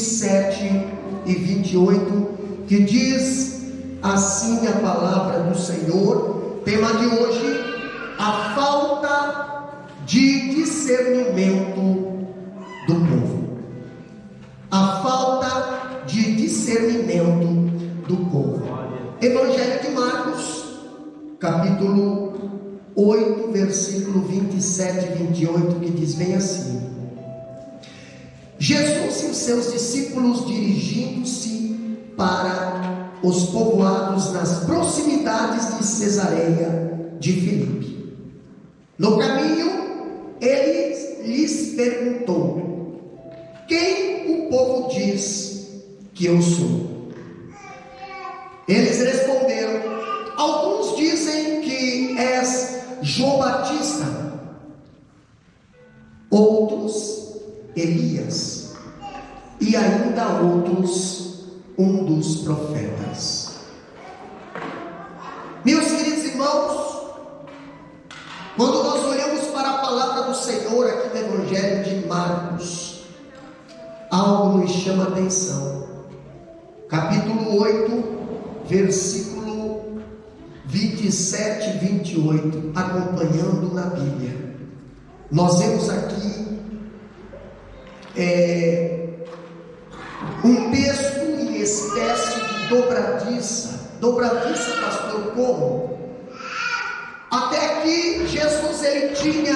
27 e 28, que diz assim a palavra do Senhor. Tema de hoje: a falta de discernimento do povo. A falta de discernimento do povo. Evangelho de Marcos, capítulo 8, versículo 27 e 28, que diz bem assim: Jesus e os seus discípulos, dirigindo-se para os povoados nas proximidades de Cesareia de Filipe. No caminho, ele lhes perguntou: quem o povo diz que eu sou? Eles responderam: alguns dizem que és João Batista, outros Elias, e ainda outros um dos profetas. Meus queridos irmãos, quando nós olhamos para a palavra do Senhor aqui no Evangelho de Marcos, algo nos chama a atenção. Capítulo 8, versículo 27 e 28, acompanhando na Bíblia, nós vemos aqui um texto em espécie de dobradiça. Dobradiça, pastor, como? Até aqui Jesus ele tinha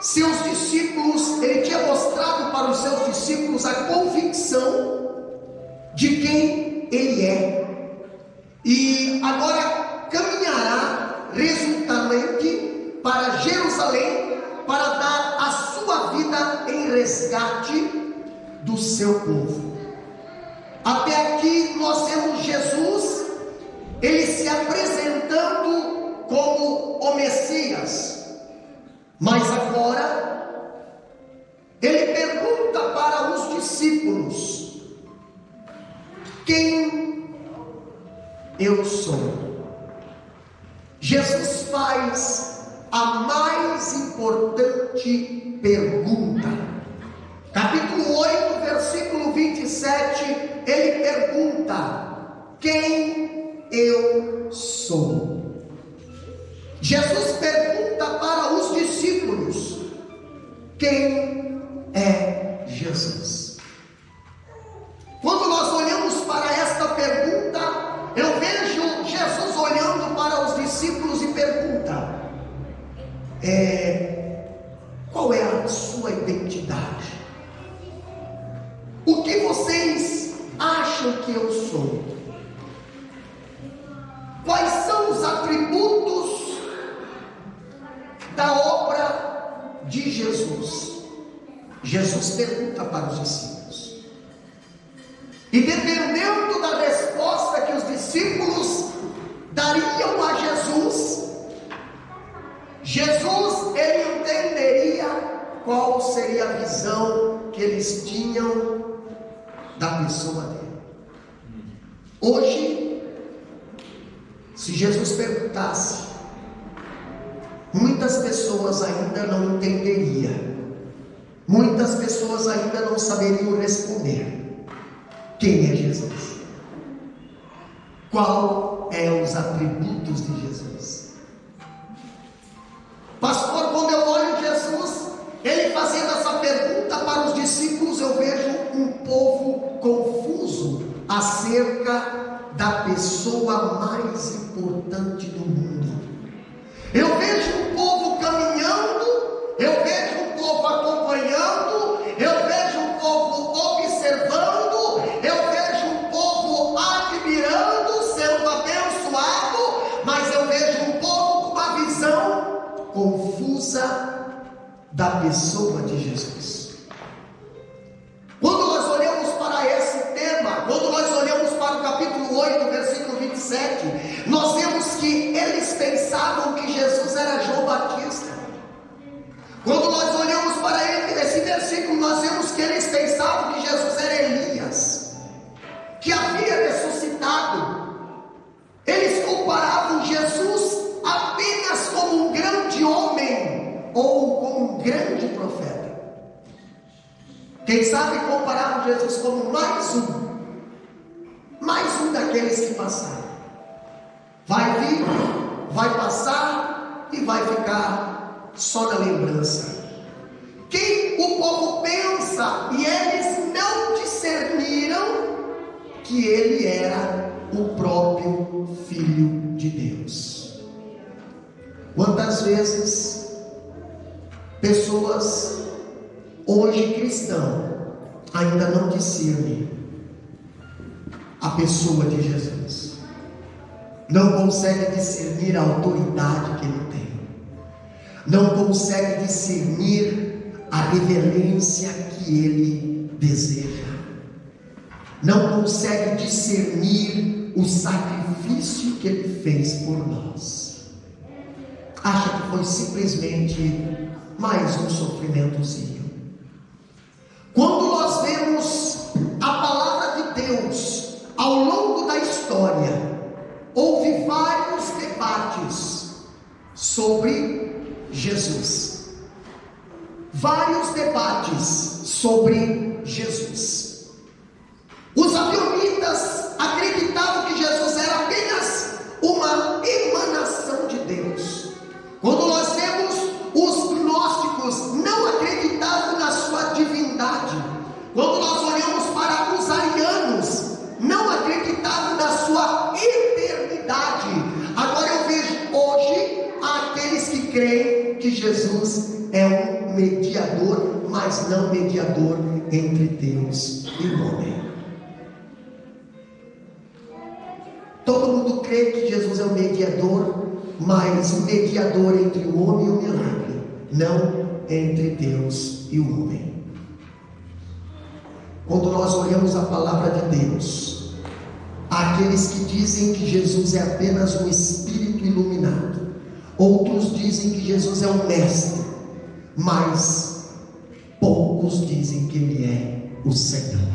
seus discípulos, ele tinha mostrado para os seus discípulos a convicção de quem ele é, e agora caminhará resolutamente para Jerusalém para dar a sua vida em resgate do seu povo. Até aqui nós vemos Jesus, ele se apresentando como o Messias, mas agora ele pergunta para os discípulos: quem eu sou? Jesus faz a mais importante pergunta. Capítulo 8, versículo 27, ele pergunta: quem eu sou? Jesus pergunta para os discípulos: quem é Jesus? Quando nós olhamos para esta pergunta, eu vejo Jesus olhando para os discípulos e pergunta: qual é a sua identidade? O que vocês acham que eu sou? Quais são os atributos da obra de Jesus? Jesus pergunta para os discípulos, e dependendo da resposta que os discípulos dariam a Jesus ele entenderia qual seria a visão que eles tinham da pessoa dele. Hoje, se Jesus perguntasse, muitas pessoas ainda não entenderiam, muitas pessoas ainda não saberiam responder: quem é Jesus? Qual é os atributos de Jesus? Pastor, quando eu olho Jesus, ele fazendo essa pergunta para os discípulos, eu vejo um povo confuso acerca da pessoa mais importante do mundo. Eu vejo um povo caminhando, eu vejo um povo acompanhando, eu vejo um povo observando, eu vejo um povo admirando, sendo abençoado, mas eu vejo um povo com uma visão confusa da pessoa de Jesus. Quando nós olhamos para esse tema, quando nós olhamos para o capítulo 8, versículo 27, nós vemos que eles pensavam que Jesus era João Batista. Quando nós olhamos para esse versículo, nós vemos que eles pensavam que Jesus era Elias, que havia ressuscitado. Eles comparavam Jesus apenas como um grande homem ou como um grande profeta. Quem sabe compararam Jesus como mais um daqueles que passaram. Vai vir, vai passar e vai ficar só na lembrança. Quem o povo pensa, e eles não discerniram que ele era o próprio Filho de Deus. Quantas vezes pessoas hoje cristãs ainda não discernem a pessoa de Jesus, não consegue discernir a autoridade que ele tem, não consegue discernir a reverência que ele deseja, não consegue discernir o sacrifício que ele fez por nós, acha que foi simplesmente mais um sofrimentozinho. Quando nós vemos a palavra de Deus ao longo da história, houve vários debates sobre Jesus. Vários debates sobre Jesus. Os abionitas acreditavam que Jesus era apenas uma emanação de Deus. Quando nós vemos os gnósticos, não acreditavam na sua divindade. Quando nós olhamos para os arianos, não acreditavam na sua eternidade. Agora eu vejo hoje aqueles que creem que Jesus é um mediador, mas não mediador entre Deus e o homem. Todo mundo crê que Jesus é o mediador, mas o mediador entre o homem e o milagre, não entre Deus e o homem. Quando nós olhamos a palavra de Deus, há aqueles que dizem que Jesus é apenas um espírito iluminado, outros dizem que Jesus é um mestre, mas poucos dizem que ele é o Senhor.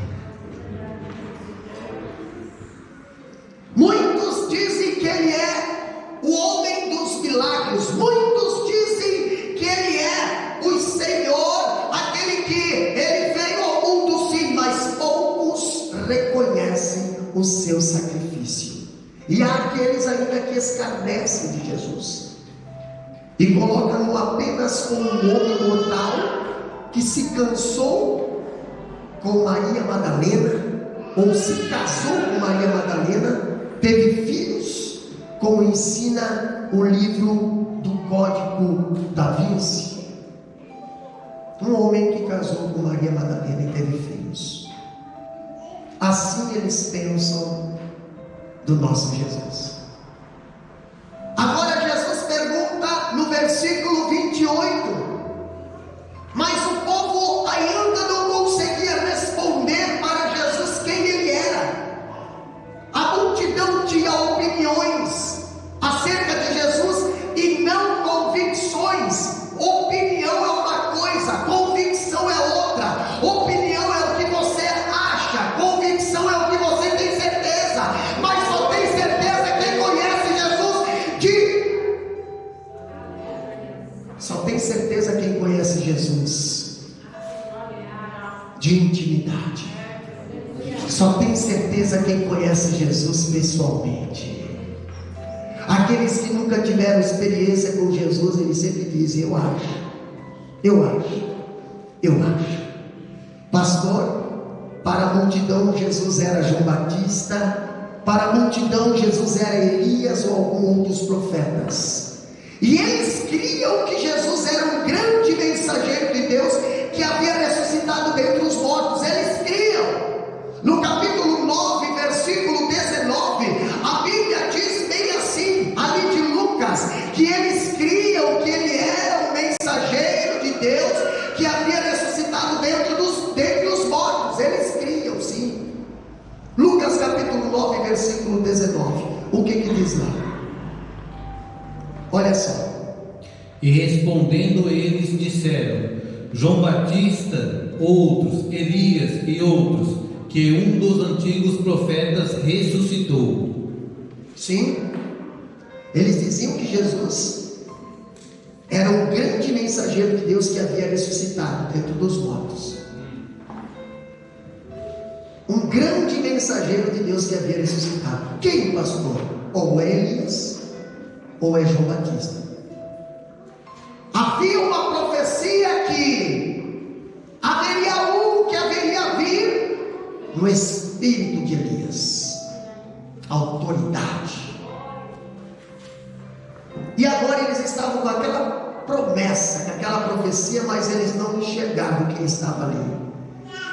Muitos dizem que ele é o homem dos milagres, muitos dizem que ele é o Senhor, aquele que ele veio ao mundo sim, mas poucos reconhecem o seu sacrifício. E há aqueles ainda que escarnecem de Jesus e colocam-no apenas como um homem mortal que se cansou com Maria Madalena, ou se casou com Maria Madalena, teve filhos, como ensina o livro do Código da Vinci. Um homem que casou com Maria Madalena e teve filhos. Assim eles pensam do nosso Jesus. Agora Jesus pergunta no versículo 28, mas o povo ainda não conseguia responder para Jesus quem ele era. A multidão tinha opiniões acerca de Jesus e não convicções. Opinião é uma coisa, convicção é outra. Opinião é o que você acha, convicção é o que você tem certeza, mas só tem certeza quem conhece Jesus Só tem certeza quem conhece Jesus de intimidade. Só tem certeza quem conhece Jesus pessoalmente. Aqueles que nunca tiveram experiência com Jesus, eles sempre dizem: eu acho. Pastor, para a multidão Jesus era João Batista, para a multidão Jesus era Elias ou algum dos profetas. E eles criam que Jesus era um grande mensageiro de Deus que havia ressuscitado dentre os mortos. Eles criam. No capítulo 9, versículo 19, a Bíblia diz bem assim, ali de Lucas, que eles criam que ele era um mensageiro de Deus que havia ressuscitado dentre os mortos. Eles criam, sim. Lucas capítulo 9, versículo 19. O que diz lá? Olha só. E respondendo eles disseram: João Batista, outros, Elias e outros, que um dos antigos profetas ressuscitou. Sim, eles diziam que Jesus era um grande mensageiro de Deus que havia ressuscitado dentro dos mortos. mensageiro de Deus que havia ressuscitado. Quem, pastor? Ou é Elias, ou é João Batista. Havia uma profecia que haveria um que haveria vir no espírito de Elias, autoridade. E agora eles estavam com aquela promessa, com aquela profecia, mas eles não enxergavam quem estava ali.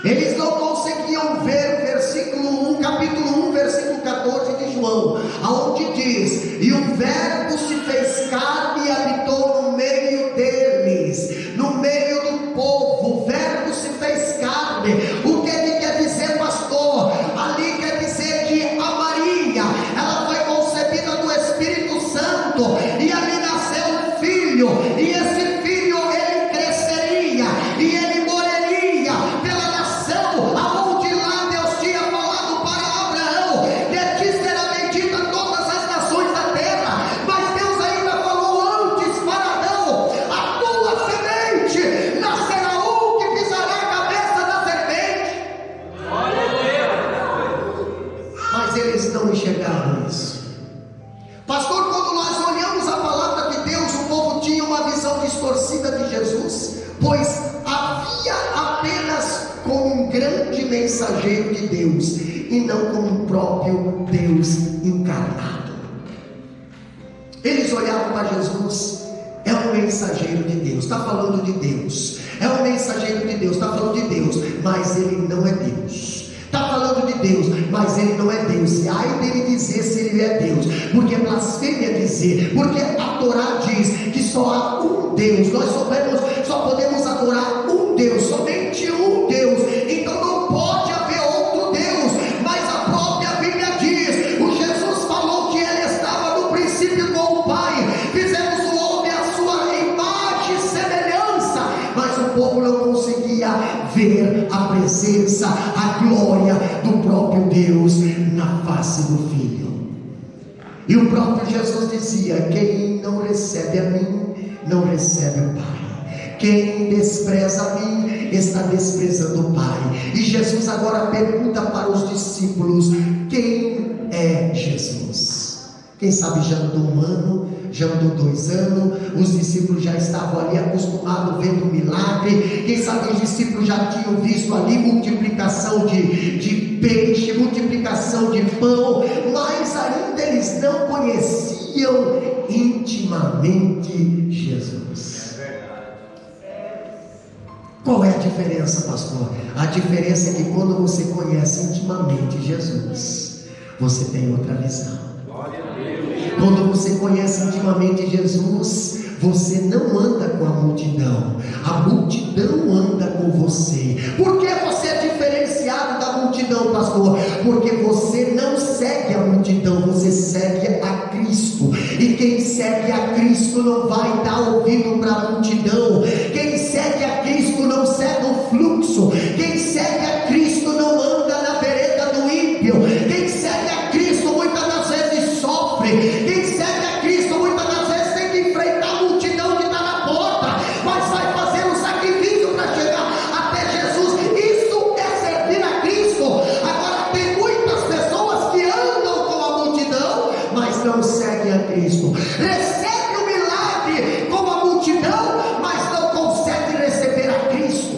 Eles não conseguiam ver o versículo 1, capítulo 1, versículo 14 de João, aonde diz: e o verbo se fez carne e habitou no meio deles, no meio do povo. O verbo se fez carne. O que ele quer dizer, pastor? Ali quer dizer que a Maria, ela foi concebida do Espírito Santo, e ali nasceu um filho, e esse filho ele cresceria, e ele moreria pela nação aonde lá Deus tinha falado para Abraão: de ti será bendita todas as nações da terra. Mas Deus ainda falou antes para Adão: a tua semente nascerá um que pisará a cabeça da serpente. Mas eles não enxergaram isso. Pastor, quando nós olhamos a palavra de Deus, o povo tinha uma visão distorcida de Jesus, pois havia apenas como um grande mensageiro de Deus, e não como o próprio Deus encarnado. Eles olhavam para Jesus: é um mensageiro de Deus, está falando de Deus, é um mensageiro de Deus, está falando de Deus, mas ele não é Deus. Está falando de Deus, mas ele não é Deus. E ai dele dizer se ele é Deus, porque é blasfêmia dizer, porque a Torá diz que só há um Deus. Nós só podemos adorar um Deus, somente um Deus. Então não pode haver outro Deus. Mas a própria Bíblia diz: o Jesus falou que ele estava no princípio com o Pai. Fizemos o homem à sua imagem e semelhança, mas o povo não conseguia ver a presença, a glória do próprio Deus na face do Filho. E o próprio Jesus dizia: quem não recebe a mim, não recebe o Pai. Quem despreza a mim, está desprezando o Pai. E Jesus agora pergunta para os discípulos: quem é Jesus? Quem sabe já andou um ano, já andou 2 anos, os discípulos já estavam ali acostumados vendo o milagre. Quem sabe os discípulos já tinham visto ali multiplicação de peixe, multiplicação de pão, mas ainda eles não conheciam intimamente Jesus. Qual é a diferença, pastor? A diferença é que quando você conhece intimamente Jesus, você tem outra visão. Quando você conhece intimamente Jesus, você não anda com a multidão anda com você. Por que você é diferenciado da multidão, pastor? Porque você não segue a multidão, você segue a Cristo. E quem segue a Cristo não vai dar ouvido para a multidão. Quem segue a Cristo não segue o fluxo. Quem segue a Cristo não anda na vereda do ímpio. Quem segue a Cristo muitas das vezes sofre. Quem segue a Cristo muitas das vezes tem que enfrentar a multidão que está na porta, mas vai fazer um sacrifício para chegar até Jesus. Isso é servir a Cristo. Agora tem muitas pessoas que andam com a multidão, mas não seguem a Cristo. Recebe o milagre com a multidão, mas não consegue receber a Cristo.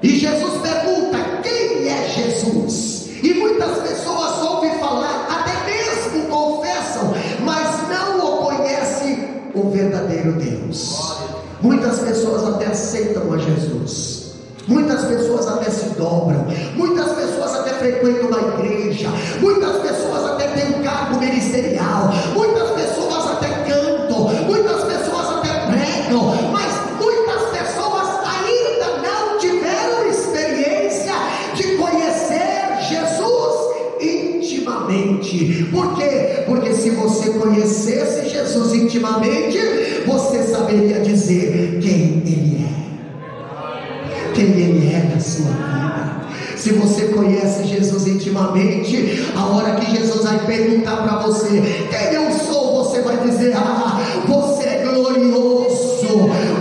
E Jesus pergunta: quem é Jesus? E muitas pessoas ouvem falar, até mesmo confessam, mas não o conhecem o verdadeiro Deus. Muitas pessoas até aceitam a Jesus, muitas pessoas até se dobram, muitas pessoas até frequentam a igreja, muitas pessoas até têm um cargo ministerial, muitas pessoas até cantam, muitas pessoas até pregam, mas muitas pessoas ainda não tiveram experiência de conhecer Jesus intimamente. Por quê? Porque se você conhecesse Jesus intimamente, você saberia dizer quem Ele é, quem Ele é na sua vida. Se você conhece Jesus intimamente, a hora que Jesus vai perguntar para você quem eu sou, você vai dizer: ah, você é glorioso,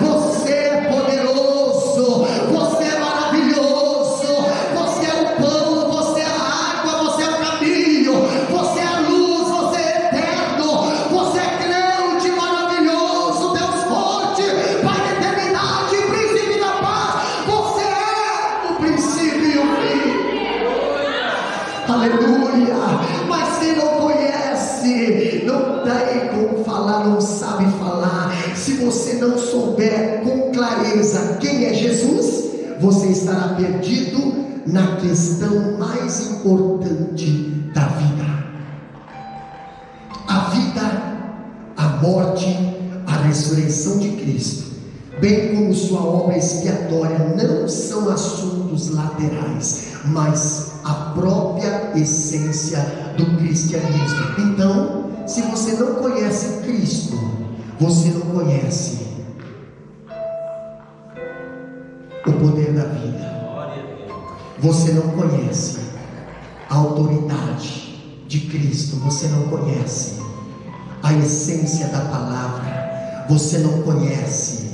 você é poderoso, você é maravilhoso, você é o pão aleluia. Mas quem não conhece, não tem como falar, não sabe falar. Se você não souber com clareza quem é Jesus, você estará perdido na questão mais importante da vida. A vida, a morte, a ressurreição de Cristo, bem como sua obra expiatória, não são assuntos laterais, mas a própria essência do cristianismo. Então, se você não conhece Cristo, você não conhece o poder da vida. Você não conhece a autoridade de Cristo. Você não conhece a essência da palavra. Você não conhece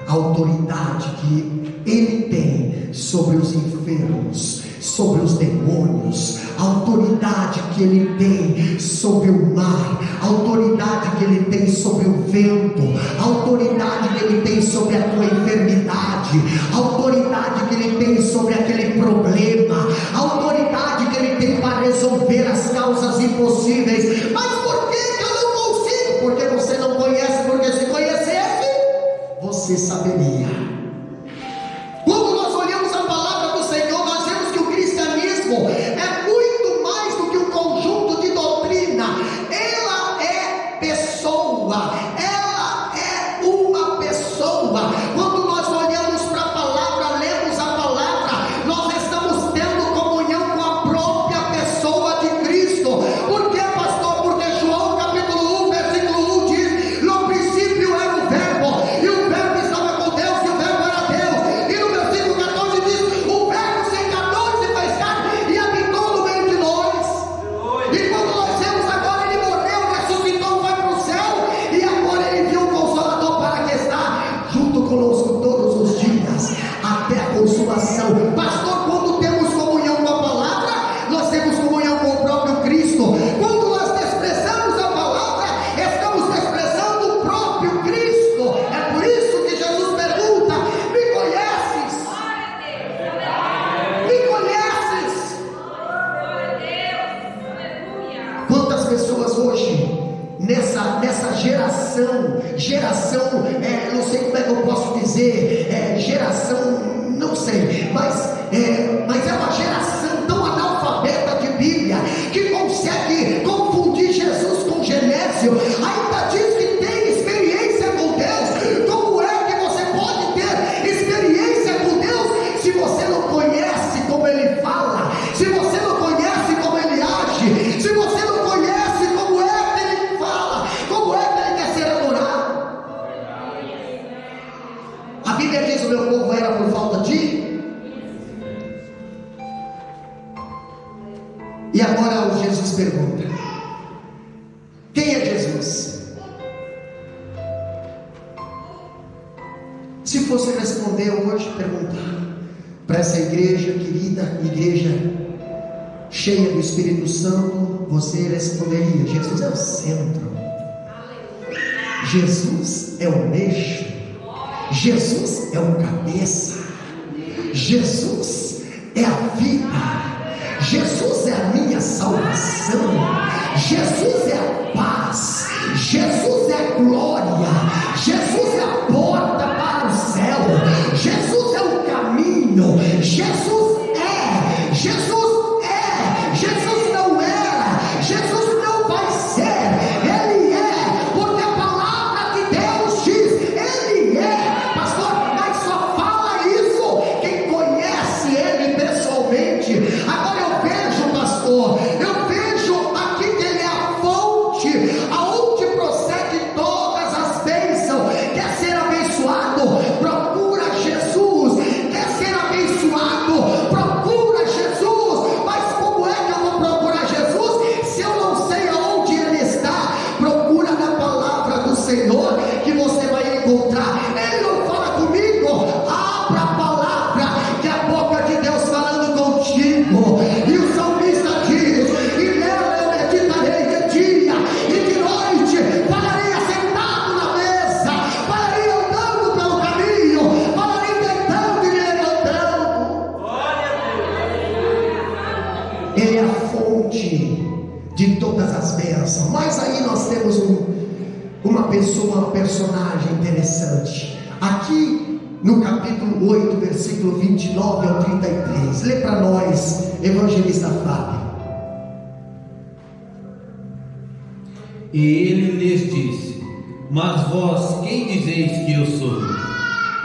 a autoridade que Ele tem sobre os enfermos, sobre os demônios, a autoridade que Ele tem sobre o mar, a autoridade que Ele tem sobre o vento, a autoridade que Ele tem sobre a tua enfermidade, a autoridade que Ele tem sobre aquele problema, a autoridade que Ele tem para resolver as causas impossíveis. Mas por que eu não consigo? Porque você não conhece. Porque se conhecesse, você saberia. Quando nós olhamos a palavra do Senhor, nós vemos que o cristianismo é muito mais do que um conjunto de doutrina. Ela é pessoa, ela é uma pessoa. Quando nós olhamos para a palavra, lemos a palavra, nós estamos tendo comunhão com a própria pessoa de Cristo. Por quê, pastor? Porque João capítulo 1, versículo 1 diz: no princípio era o verbo, e o verbo estava com Deus, e o verbo era Deus. E no versículo 14 diz: o verbo se encarnou e se fez carne e habitou no meio de nós. E quando nós vemos agora, Ele morreu, ressuscitou, foi para o céu, e agora Ele viu o Consolador para que está junto conosco todos os dias, até a consumação. Pastor, quando temos comunhão com a palavra, nós temos comunhão com o próprio Cristo. Quando nós desprezamos a palavra, estamos desprezando o próprio Cristo. É por isso que Jesus pergunta: me conheces? Me conheces? Quantas pessoas hoje, nessa geração, não sei como é que eu posso dizer, geração, não sei, mas é uma geração tão analfabeta de Bíblia, que consegue confundir Jesus com Genésio, ainda diz que tem experiência com Deus. Como é que você pode ter experiência com Deus se você não conhece como Ele fala, se você não conhece como Ele age, se você não conhece como é que Ele fala, como é que Ele quer ser adorado? A Bíblia diz: o meu povo era por falta de... E agora o Jesus pergunta: quem é Jesus? Se fosse responder hoje, perguntar para essa igreja querida, igreja cheia do Espírito Santo, você responderia: Jesus é o centro, Jesus é o eixo, Jesus é o cabeça, Jesus é a vida, Jesus é a minha salvação, Jesus é a paz, Jesus é a glória, Jesus é a porta para o céu, Jesus é o caminho, Jesus não era, Jesus não vai ser, Ele é, porque a palavra de Deus diz, Ele é, pastor, mas só fala isso quem conhece Ele pessoalmente. Agora eu vejo, pastor, eu vejo aqui que Ele é a fonte, aonde procede todas as bênçãos. Quer ser abençoado? Procura Jesus. Quer ser abençoado? Procura Jesus. fonte de todas as bênçãos. Mas aí nós temos uma pessoa, um personagem interessante. Aqui no capítulo 8, versículo 29 ao 33. Lê para nós, evangelista Fábio. E ele lhes disse: Mas vós quem dizeis que eu sou?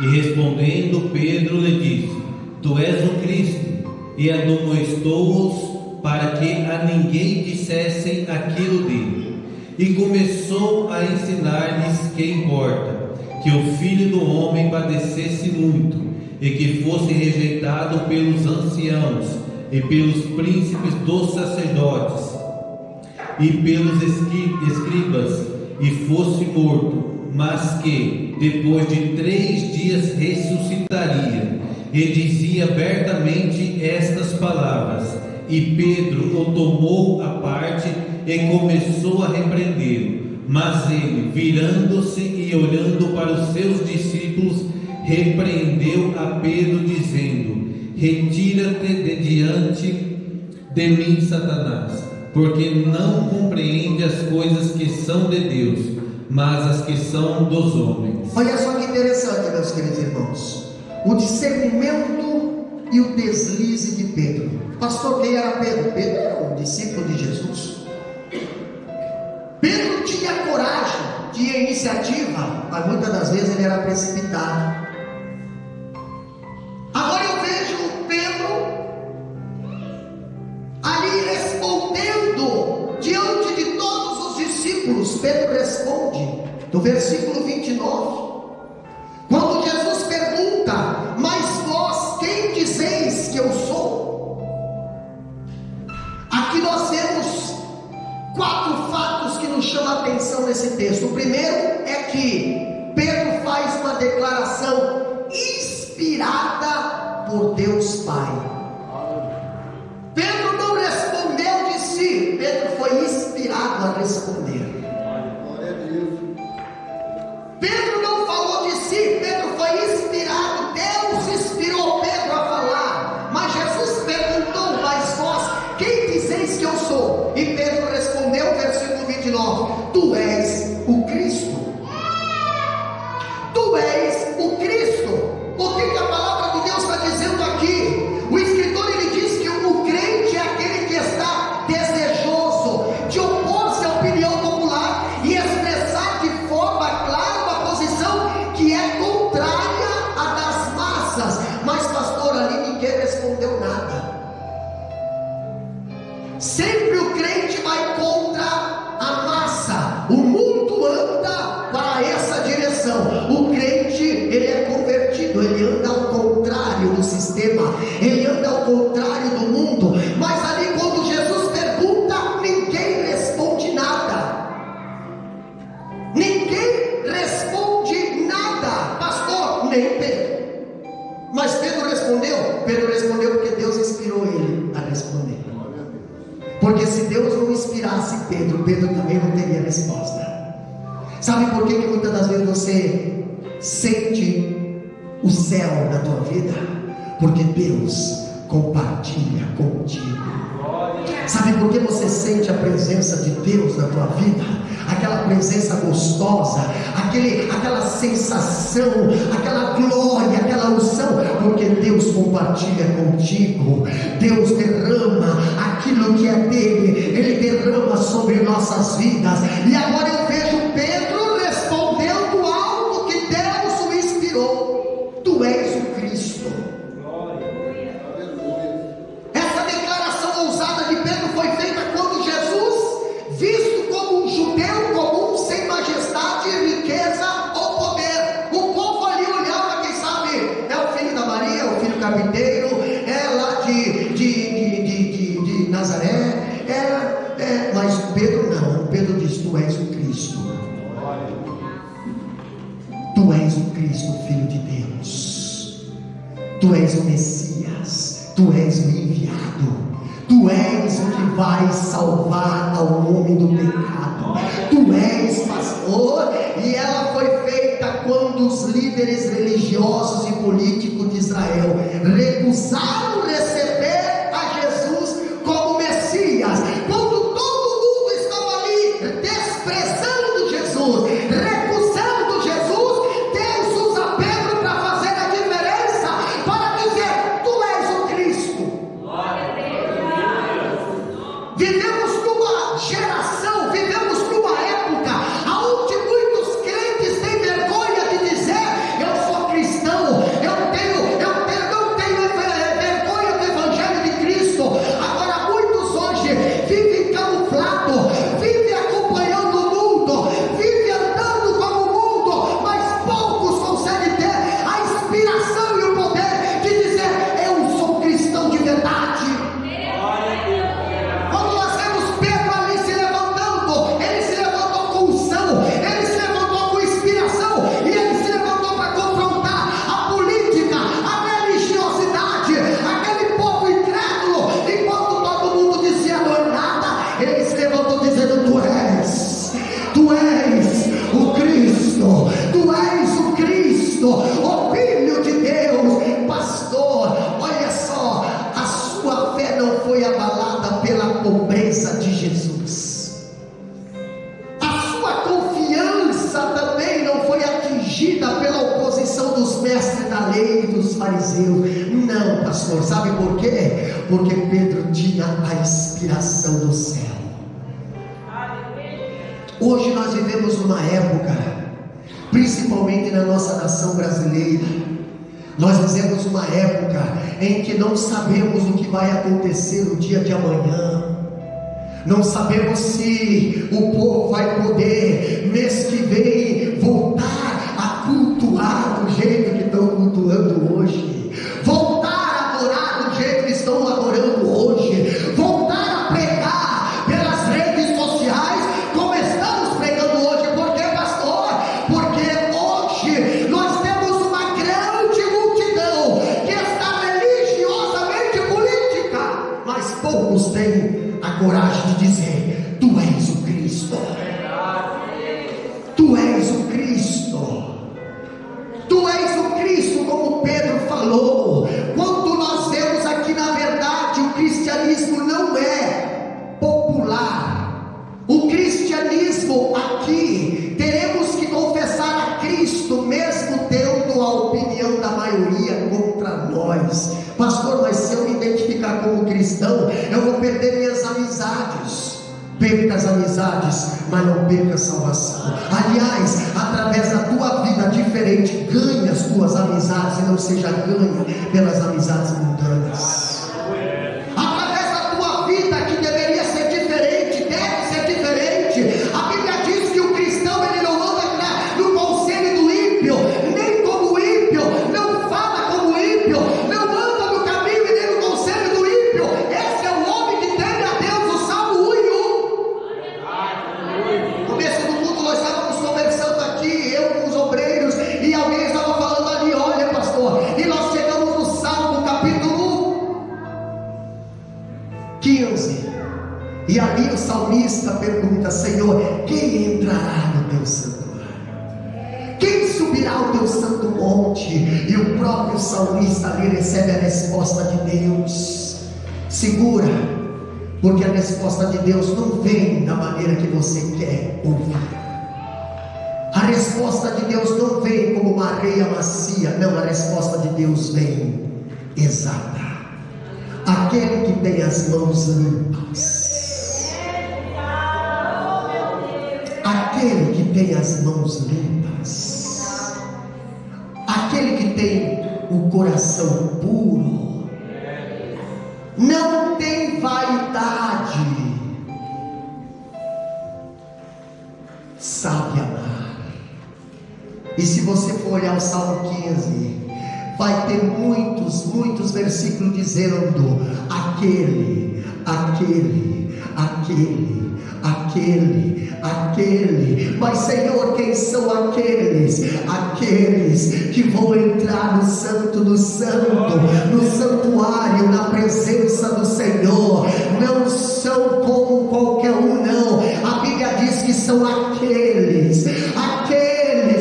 E respondendo Pedro lhe disse: Tu és o Cristo. E admoestou-os para que a ninguém dissessem aquilo dele. E começou a ensinar-lhes que importa que o Filho do Homem padecesse muito, e que fosse rejeitado pelos anciãos, e pelos príncipes dos sacerdotes, e pelos escribas, e fosse morto, mas que, depois de 3 dias, ressuscitaria. E dizia abertamente estas palavras. E Pedro o tomou à parte e começou a repreendê-lo. Mas ele, virando-se e olhando para os seus discípulos, repreendeu a Pedro, dizendo: Retira-te de diante de mim, Satanás, porque não compreende as coisas que são de Deus, mas as que são dos homens. Olha só que interessante, meus queridos irmãos, o discernimento e o deslize de Pedro. Pastor, quem era Pedro? Pedro era um discípulo de Jesus. Pedro tinha coragem, tinha iniciativa, mas muitas das vezes ele era precipitado. Agora eu vejo Pedro ali respondendo diante de todos os discípulos. Pedro responde no versículo 29, quando Jesus pergunta: Mas vós quem dizeis que eu sou? Aqui nós temos 4 fatos que nos chamam a atenção nesse texto. O primeiro é que Pedro faz uma declaração inspirada por Deus Pai. Pedro não respondeu de si, Pedro foi inspirado a responder. Pedro não falou de si, Pedro foi inspirado, Deus inspirou Pedro a falar. Mas Jesus perguntou: Mas vós quem dizeis que eu sou? E Pedro respondeu, versículo 29, Tu és o Cristo. Tu és o Cristo. O que a palavra de Deus está dizendo aqui? O escritor ele diz que o crente é aquele que está desejoso de opor-se à opinião popular e expressar de forma clara uma posição que é contrária à das massas. Mas pastor, ali ninguém respondeu nada. Sempre o crente vai contra a massa. O mundo anda para essa direção. O crente, ele é convertido, ele anda ao contrário do sistema, ele anda ao contrário do mundo. Mas ali quando Jesus pergunta, ninguém responde nada. Ninguém responde nada. Pastor, nem Pedro. Mas Pedro respondeu? Pedro respondeu porque Deus inspirou ele a responder. Porque se Deus não inspirasse Pedro, Pedro também não teria resposta. Sabe por que muitas das vezes você sente o céu na tua vida? Porque Deus compartilha contigo. Sabe por que você sente a presença de Deus na tua vida? Aquela presença gostosa, aquela sensação, aquela glória, aquela unção, porque Deus compartilha contigo. Deus derrama aquilo que é dele, ele derrama sobre nossas vidas. E agora eu vejo Pedro respondendo algo que Deus o inspirou: Tu és o Cristo. Essa declaração ousada de Pedro foi feita quando Jesus, visto como um judeu comum, sem majestade, riqueza ou poder, o povo ali olhava, quem sabe, é o filho da Maria, é o filho carpinteiro, é lá de Nazaré, mas Pedro não. Pedro diz: Tu és o Cristo. Tu és o Cristo, Filho de Deus. Tu és o Messias. Tu és o enviado. Tu és o que vai salvar ao homem do pecado. Tu és pastor. E ela foi feita quando os líderes religiosos e políticos de Israel recusaram receber a Jesus como Messias. fariseus. Não, pastor, sabe por quê? Porque Pedro tinha a inspiração do céu. Hoje nós vivemos uma época, principalmente na nossa nação brasileira, nós vivemos uma época em que não sabemos o que vai acontecer no dia de amanhã. Não sabemos se o povo vai poder, mês que vem, voltar a cultuar do jeito que estão cultuando hoje, voltar a adorar do jeito que estão adorando hoje, voltar a pregar pelas redes sociais como estamos pregando hoje. Por quê, pastor? Porque hoje nós temos uma grande multidão que está religiosamente política, mas poucos têm a coragem de dizer: tu és o Cristo, tu és o Cristo, tu és o Cristo, como Pedro falou. Quando nós vemos aqui, na verdade, o cristianismo não é popular. O cristianismo aqui, teremos que confessar a Cristo, mesmo tendo a opinião da maioria contra nós. Pastor, mas se eu me identificar como cristão, eu vou perder minhas amizades. Perca as amizades, mas não perca a salvação. Aliás, através da tua vida diferente, ganhe as tuas amizades e não seja ganha pelas amizades mundanas. Através da tua vida, que deveria ser diferente, deve ser diferente. A Bíblia diz que o cristão, ele não anda no conselho do ímpio, nem como ímpio, não fala como ímpio, não anda no caminho e nem no conselho do ímpio. Esse é o homem que teme a Deus. O Salmo 1:1. No começo do culto nós estávamos conversando aqui, eu com os obreiros, e alguém estava falando ali: olha, pastor, e nós chegamos no Salmo capítulo 15, e ali o salmista pergunta: Senhor, quem entrará no teu santuário? Quem subirá ao teu santo monte? E o próprio salmista ali recebe a resposta de Deus. Segura, porque a resposta de Deus não vem da maneira que você quer ouvir. A resposta de Deus não vem como uma areia macia. Não, a resposta de Deus vem exata. Aquele que tem as mãos limpas, aquele que tem as mãos limpas, aquele que tem o coração puro, não tem vaidade, sabe amar. E se você for olhar o Salmo 15, vai ter muitos versículos dizendo: aquele. Mas Senhor, quem são aqueles? Aqueles que vão entrar no santo do santo, no santuário, na presença do Senhor. Não são como qualquer um, não. A Bíblia diz que são aqueles.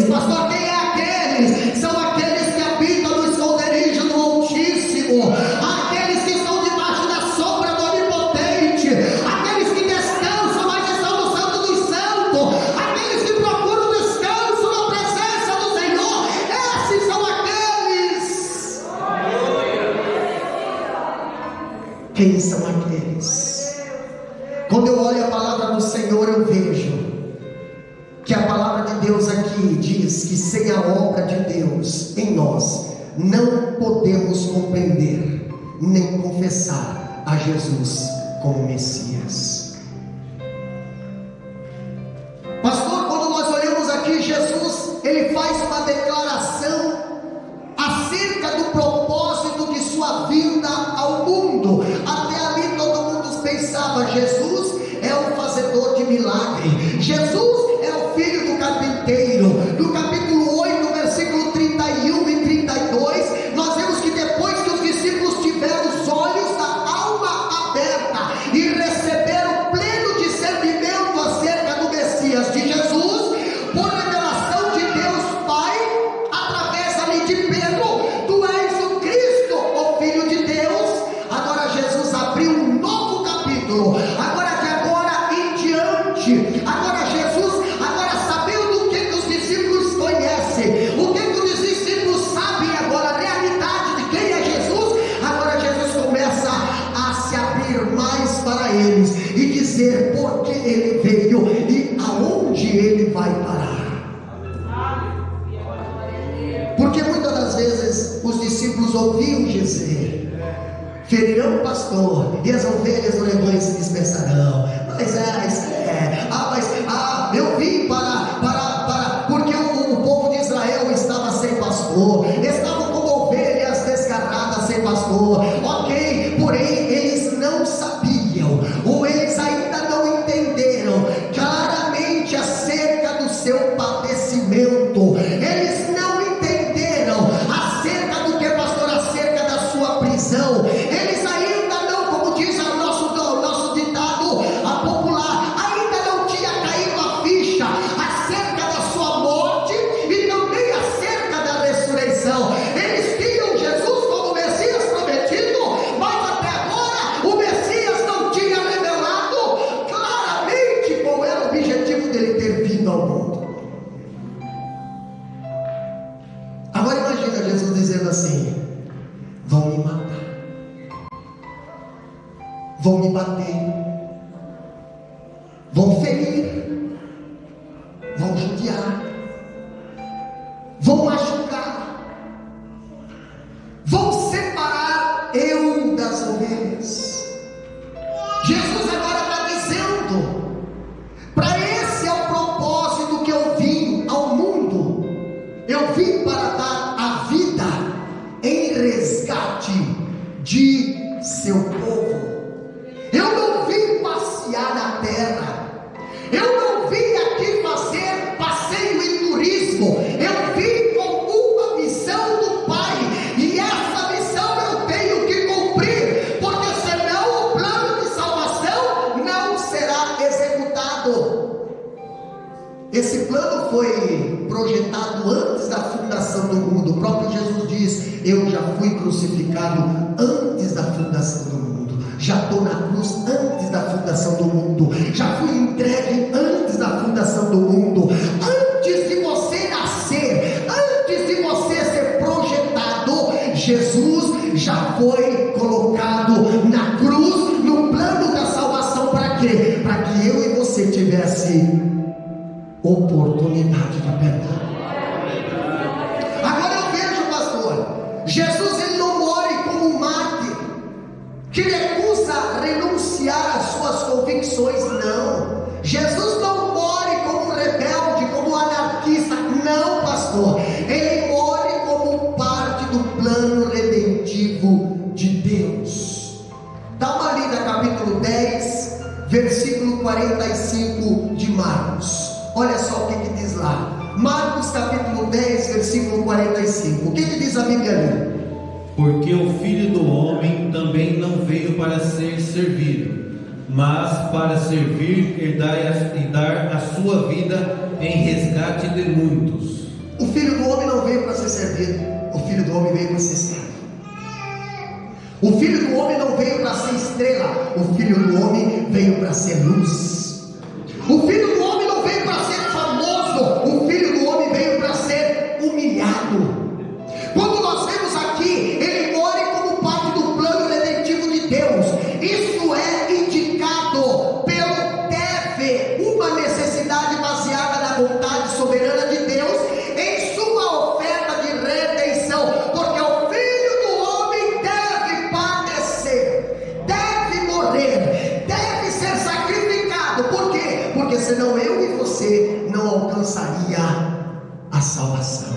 Pastor, quem é aqueles? São aqueles que habitam no esconderijo do Altíssimo, aqueles que estão debaixo da sombra do Onipotente, aqueles que descansam, mas estão no Santo dos Santos, aqueles que procuram descanso na presença do Senhor. Esses são aqueles. Quem são aqueles? Quando eu olho a palavra do Senhor, eu vejo que a palavra de Deus aqui diz que sem a obra de Deus em nós, não podemos compreender nem confessar a Jesus como Messias. Pastor, quando nós olhamos aqui, Jesus, ele faz uma declaração acerca do propósito de sua vinda ao mundo. Até ali todo mundo pensava: Jesus é o fazedor de milagre, Jesus é o filho do carpinteiro. No capítulo 8, versículo 31 e 32, nós vemos que depois que os discípulos tiveram os olhos da alma aberta e receberam ele veio e aonde ele vai parar. Porque muitas das vezes os discípulos ouviam dizer: ferirão o pastor e as ovelhas do rebanho se dispersarão. Mas eu vim porque o povo de Israel estava sem pastor, estavam como ovelhas desgarradas sem pastor. Ok, porém eles não sabiam, ou eles ainda não entenderam claramente acerca do seu padecimento. Eles não entenderam acerca do que, pastor, acerca da sua prisão. Eles ainda não, como diz o nosso ditado popular, ainda não tinha caído a ficha acerca da sua morte e também acerca da ressurreição. Eles tinham Jesus como Messias prometido, mas até agora o Messias não tinha revelado claramente qual era o objetivo dele ter vindo ao mundo. Agora imagina Jesus dizendo assim: vão me matar, vão me bater, vão ferir, vão judiar, vão machucar, vão separar eu das ovelhas. Jesus agora está dizendo: para esse é o propósito que eu vim ao mundo. Eu vim para dar a vida em resgate de seu povo. Eu não vim passear na terra, eu não vim aqui fazer passeio e turismo. Eu vim com uma missão do Pai, e essa missão eu tenho que cumprir, porque senão o plano de salvação não será executado. Esse plano foi projetado antes da fundação do mundo. O próprio Jesus diz: eu já fui crucificado antes da fundação do mundo, já estou na cruz antes da fundação do mundo, já fui entregue antes da fundação do mundo. Antes de você nascer, antes de você ser projetado, Jesus já foi colocado na cruz, no plano da salvação. Para quê? Para que eu e você tivesse oportunidade de perdão. Agora eu vejo, pastor, Jesus ele não morre como um mártir que recusa renunciar às suas convicções. Não, Jesus não morre como um rebelde, como um anarquista. Não, pastor, ele morre como parte do plano redentivo de Deus. Dá uma lida, capítulo 10, versículo 45 de Marcos. Olha só o que diz lá, Marcos capítulo 10, versículo 45. O que diz a Bíblia ali? Porque o Filho do Homem também não veio para ser servido, mas para servir e dar a sua vida em resgate de muitos. O Filho do Homem não veio para ser servido, o Filho do Homem veio para ser servo. O Filho do Homem não veio para ser estrela, o Filho do Homem veio para ser luz. O Filho do Homem não veio para ser famoso, o Filho do Homem veio para ser humilhado. Quando nós vemos aqui, ele morre como parte do plano redentivo de Deus. Isso é indicado pelo deve, uma necessidade baseada na vontade soberana de Deus em sua oferta de redenção. Porque o Filho do Homem deve padecer, deve morrer, deve ser sacrificado. Por quê? Porque senão eu e você não alcançaria a salvação.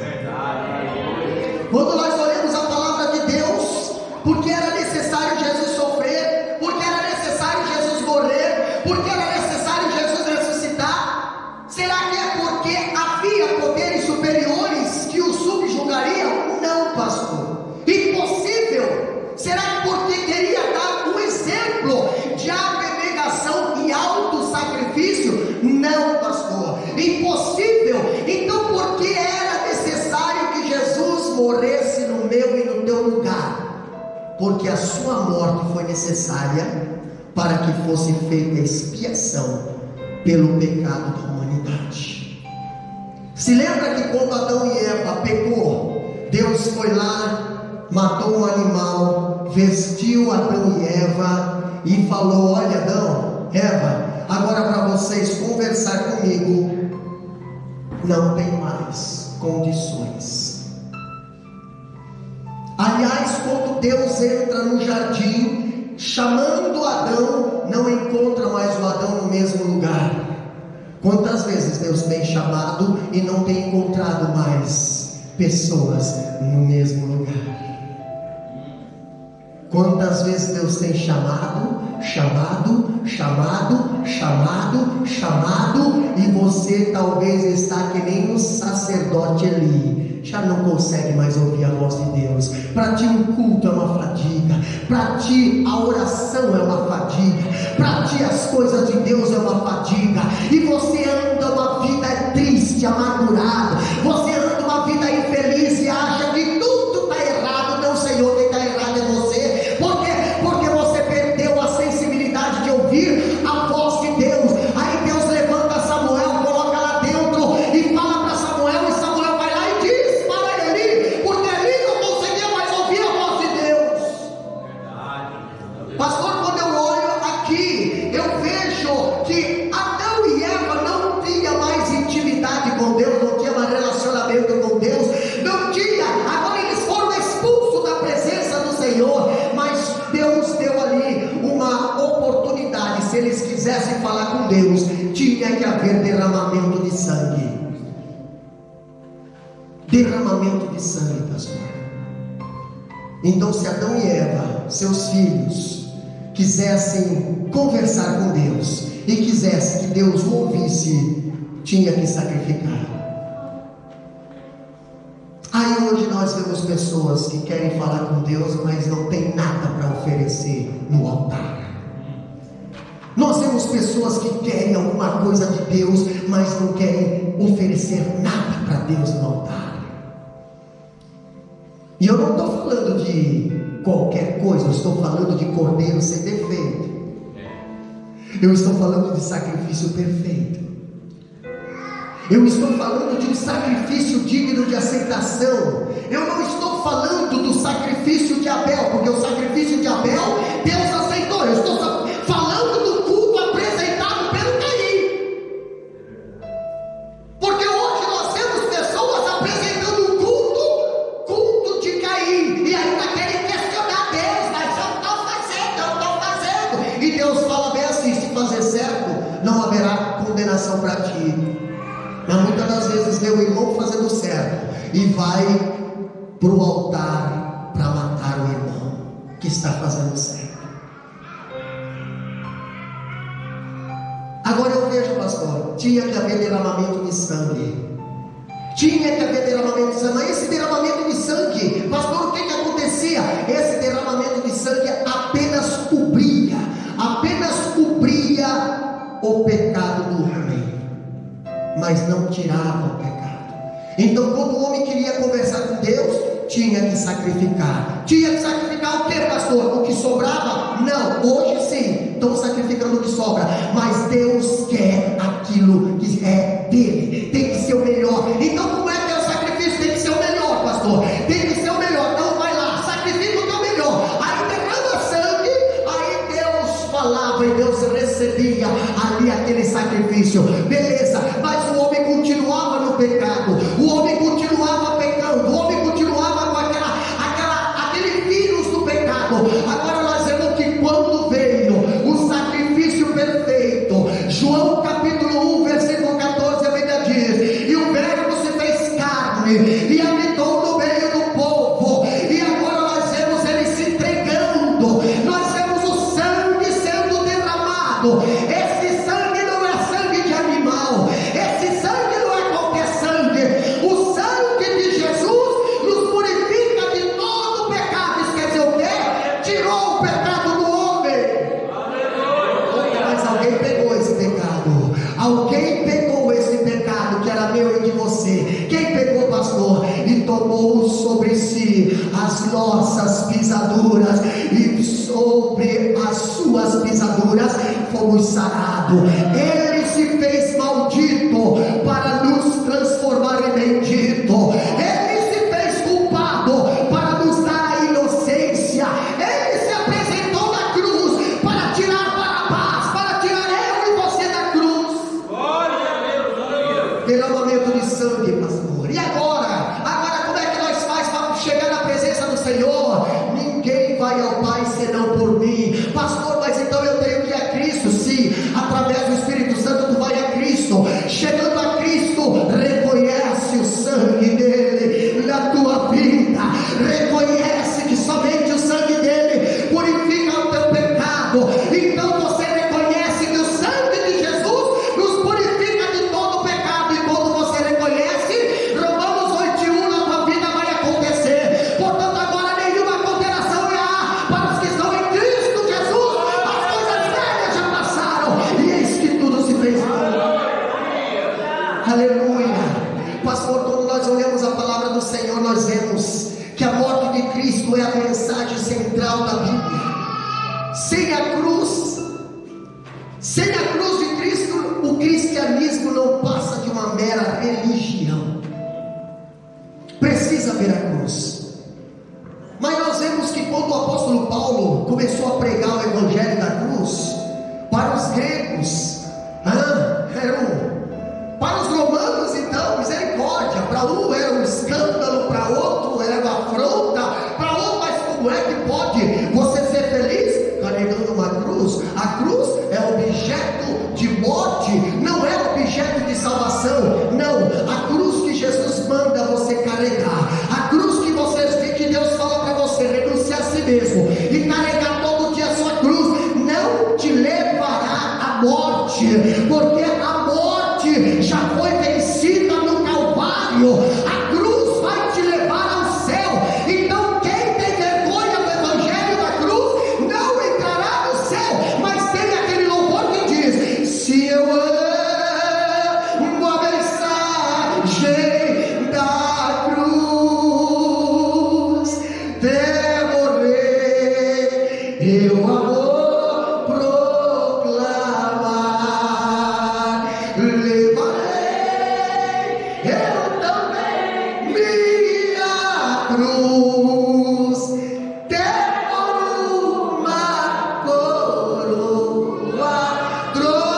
Quando nós olhamos a palavra de Deus, porque era necessário Jesus sofrer, porque era necessário Jesus morrer, porque era necessário Jesus ressuscitar, será que é porque havia poderes superiores que o subjugariam? Não, pastor, impossível. Será que porque queria dar um exemplo de abnegação e autossacrifício? Não, pastor, impossível. Então por que era necessário que Jesus morresse no meu e no teu lugar? Porque a sua morte foi necessária para que fosse feita expiação pelo pecado da humanidade. Se lembra que quando Adão e Eva pecou, Deus foi lá, matou um animal, vestiu Adão e Eva e falou: olha, Adão, Eva, agora para vocês conversar comigo, não tem mais condições. Aliás, quando Deus entra no jardim, chamando Adão, não encontra mais o Adão no mesmo lugar. Quantas vezes Deus tem chamado e não tem encontrado mais pessoas no mesmo lugar? Quantas vezes Deus tem chamado, e você talvez está que nem um sacerdote ali, já não consegue mais ouvir a voz de Deus. Para ti o culto é uma fadiga, para ti a oração é uma fadiga, para ti as coisas de Deus é uma fadiga, e você anda uma vida triste, amargurada, você anda uma vida infeliz e acha que tudo está errado. Não, Senhor, quem está errado é você. Por quê? Porque você perdeu a sensibilidade de ouvir a voz de Deus. Aí Deus levanta Samuel, coloca lá dentro e fala para Samuel, e Samuel vai lá e diz para Eli, porque Eli não conseguia mais ouvir a voz de Deus. Pastor, quando eu olho aqui, eu vejo que Adão e Eva não tinham mais intimidade com Deus, não tinha mais relacionamento com Deus, não tinha. Agora eles foram expulsos da presença do Senhor, mas Deus deu ali uma oportunidade. Se eles quisessem falar com Deus, tinha que haver derramamento de sangue. Derramamento de sangue, pastor. Então, se Adão e Eva, seus filhos, quisessem conversar com Deus e quisessem que Deus o ouvisse, tinha que sacrificar. Aí hoje nós vemos pessoas que querem falar com Deus, mas não tem nada para oferecer no altar. Nós vemos pessoas que querem alguma coisa de Deus, mas não querem oferecer nada para Deus no altar. E eu não estou falando de qualquer coisa, eu estou falando de cordeiro sem defeito. Eu estou falando de sacrifício perfeito. Eu estou falando de um sacrifício digno de aceitação. Eu não estou falando do sacrifício de Abel, porque o sacrifício de Abel Deus aceitou. Eu estou falando do culto apresentado pelo Caim. Porque hoje nós temos pessoas apresentando um culto de Caim, e ainda querem questionar Deus, mas eu estou fazendo. E Deus fala bem assim: se fazer certo, não haverá condenação para ti. Mas muitas das vezes vê o irmão fazendo certo e vai para o altar para matar o irmão que está fazendo certo. Agora eu vejo, pastor, tinha que haver derramamento de sangue. Tinha que haver derramamento de sangue. Mas esse derramamento de sangue, pastor, o que acontecia? Esse derramamento de sangue apenas cobria o pecado do homem, mas não tirava o pecado. Então, quando o homem queria conversar com Deus, tinha que sacrificar. Tinha que sacrificar o que, pastor? O que sobrava? Não, hoje sim, estão sacrificando o que sobra, mas Deus quer aquilo que é dele, tem que ser o melhor. Então, como é que é o sacrifício? Tem que ser o melhor, pastor, tem que ser o melhor. Então vai lá, sacrifica o teu melhor. Aí derrama sangue, aí Deus falava e Deus recebia ali aquele sacrifício. Beleza, mas o homem continuava no pecado, o homem continuava pecando, o homem continuava com aquele vírus do pecado. Agora nós vemos que quando veio o sacrifício perfeito, João capítulo 1 versículo 14, a Bíblia diz: e o verbo se fez carne e habitou no meio do povo, e agora nós vemos ele se entregando, nós vemos o sangue sendo derramado. Esse sangue não é sangue de animal, esse sangue não é qualquer sangue. O sangue de Jesus nos purifica de todo o pecado. Isso quer dizer o quê? Tirou o pecado do homem. Mas alguém pegou esse pecado, alguém pegou esse pecado que era meu e de você. Quem pegou, pastor? E tomou sobre si as nossas pisaduras, e sobre as suas pisaduras fomos sarados. Ele se fez maldito para nos transformar em bendito. Ele se fez culpado para nos dar a inocência. Ele se apresentou na cruz para tirar Barrabás, para tirar eu e você Sem a cruz de Cristo, o cristianismo não passa de uma mera religião. Precisa ver a cruz. Mas nós vemos que quando o apóstolo Paulo começou a pregar o evangelho da cruz para os gregos, para os romanos, então, misericórdia. Para um era um escândalo, para outro era uma afronta, para outro, mas como é que pode você ser feliz carregando uma cruz? A cruz é objeto de morte, não é objeto de salvação. Não, a cruz que Jesus manda você carregar, a cruz que você vê que Deus fala para você renunciar a si mesmo e carregar todo dia a sua cruz, não te levará à morte, porque a morte já foi vencida no Calvário. A cruz vai te levar ao céu. Então quem tem vergonha do evangelho da cruz não entrará no céu. Mas tem aquele louvor que diz: se eu amo a mensagem da cruz, até morrer eu vou proclamar, levarei eu também minha cruz, até por uma coroa trocar.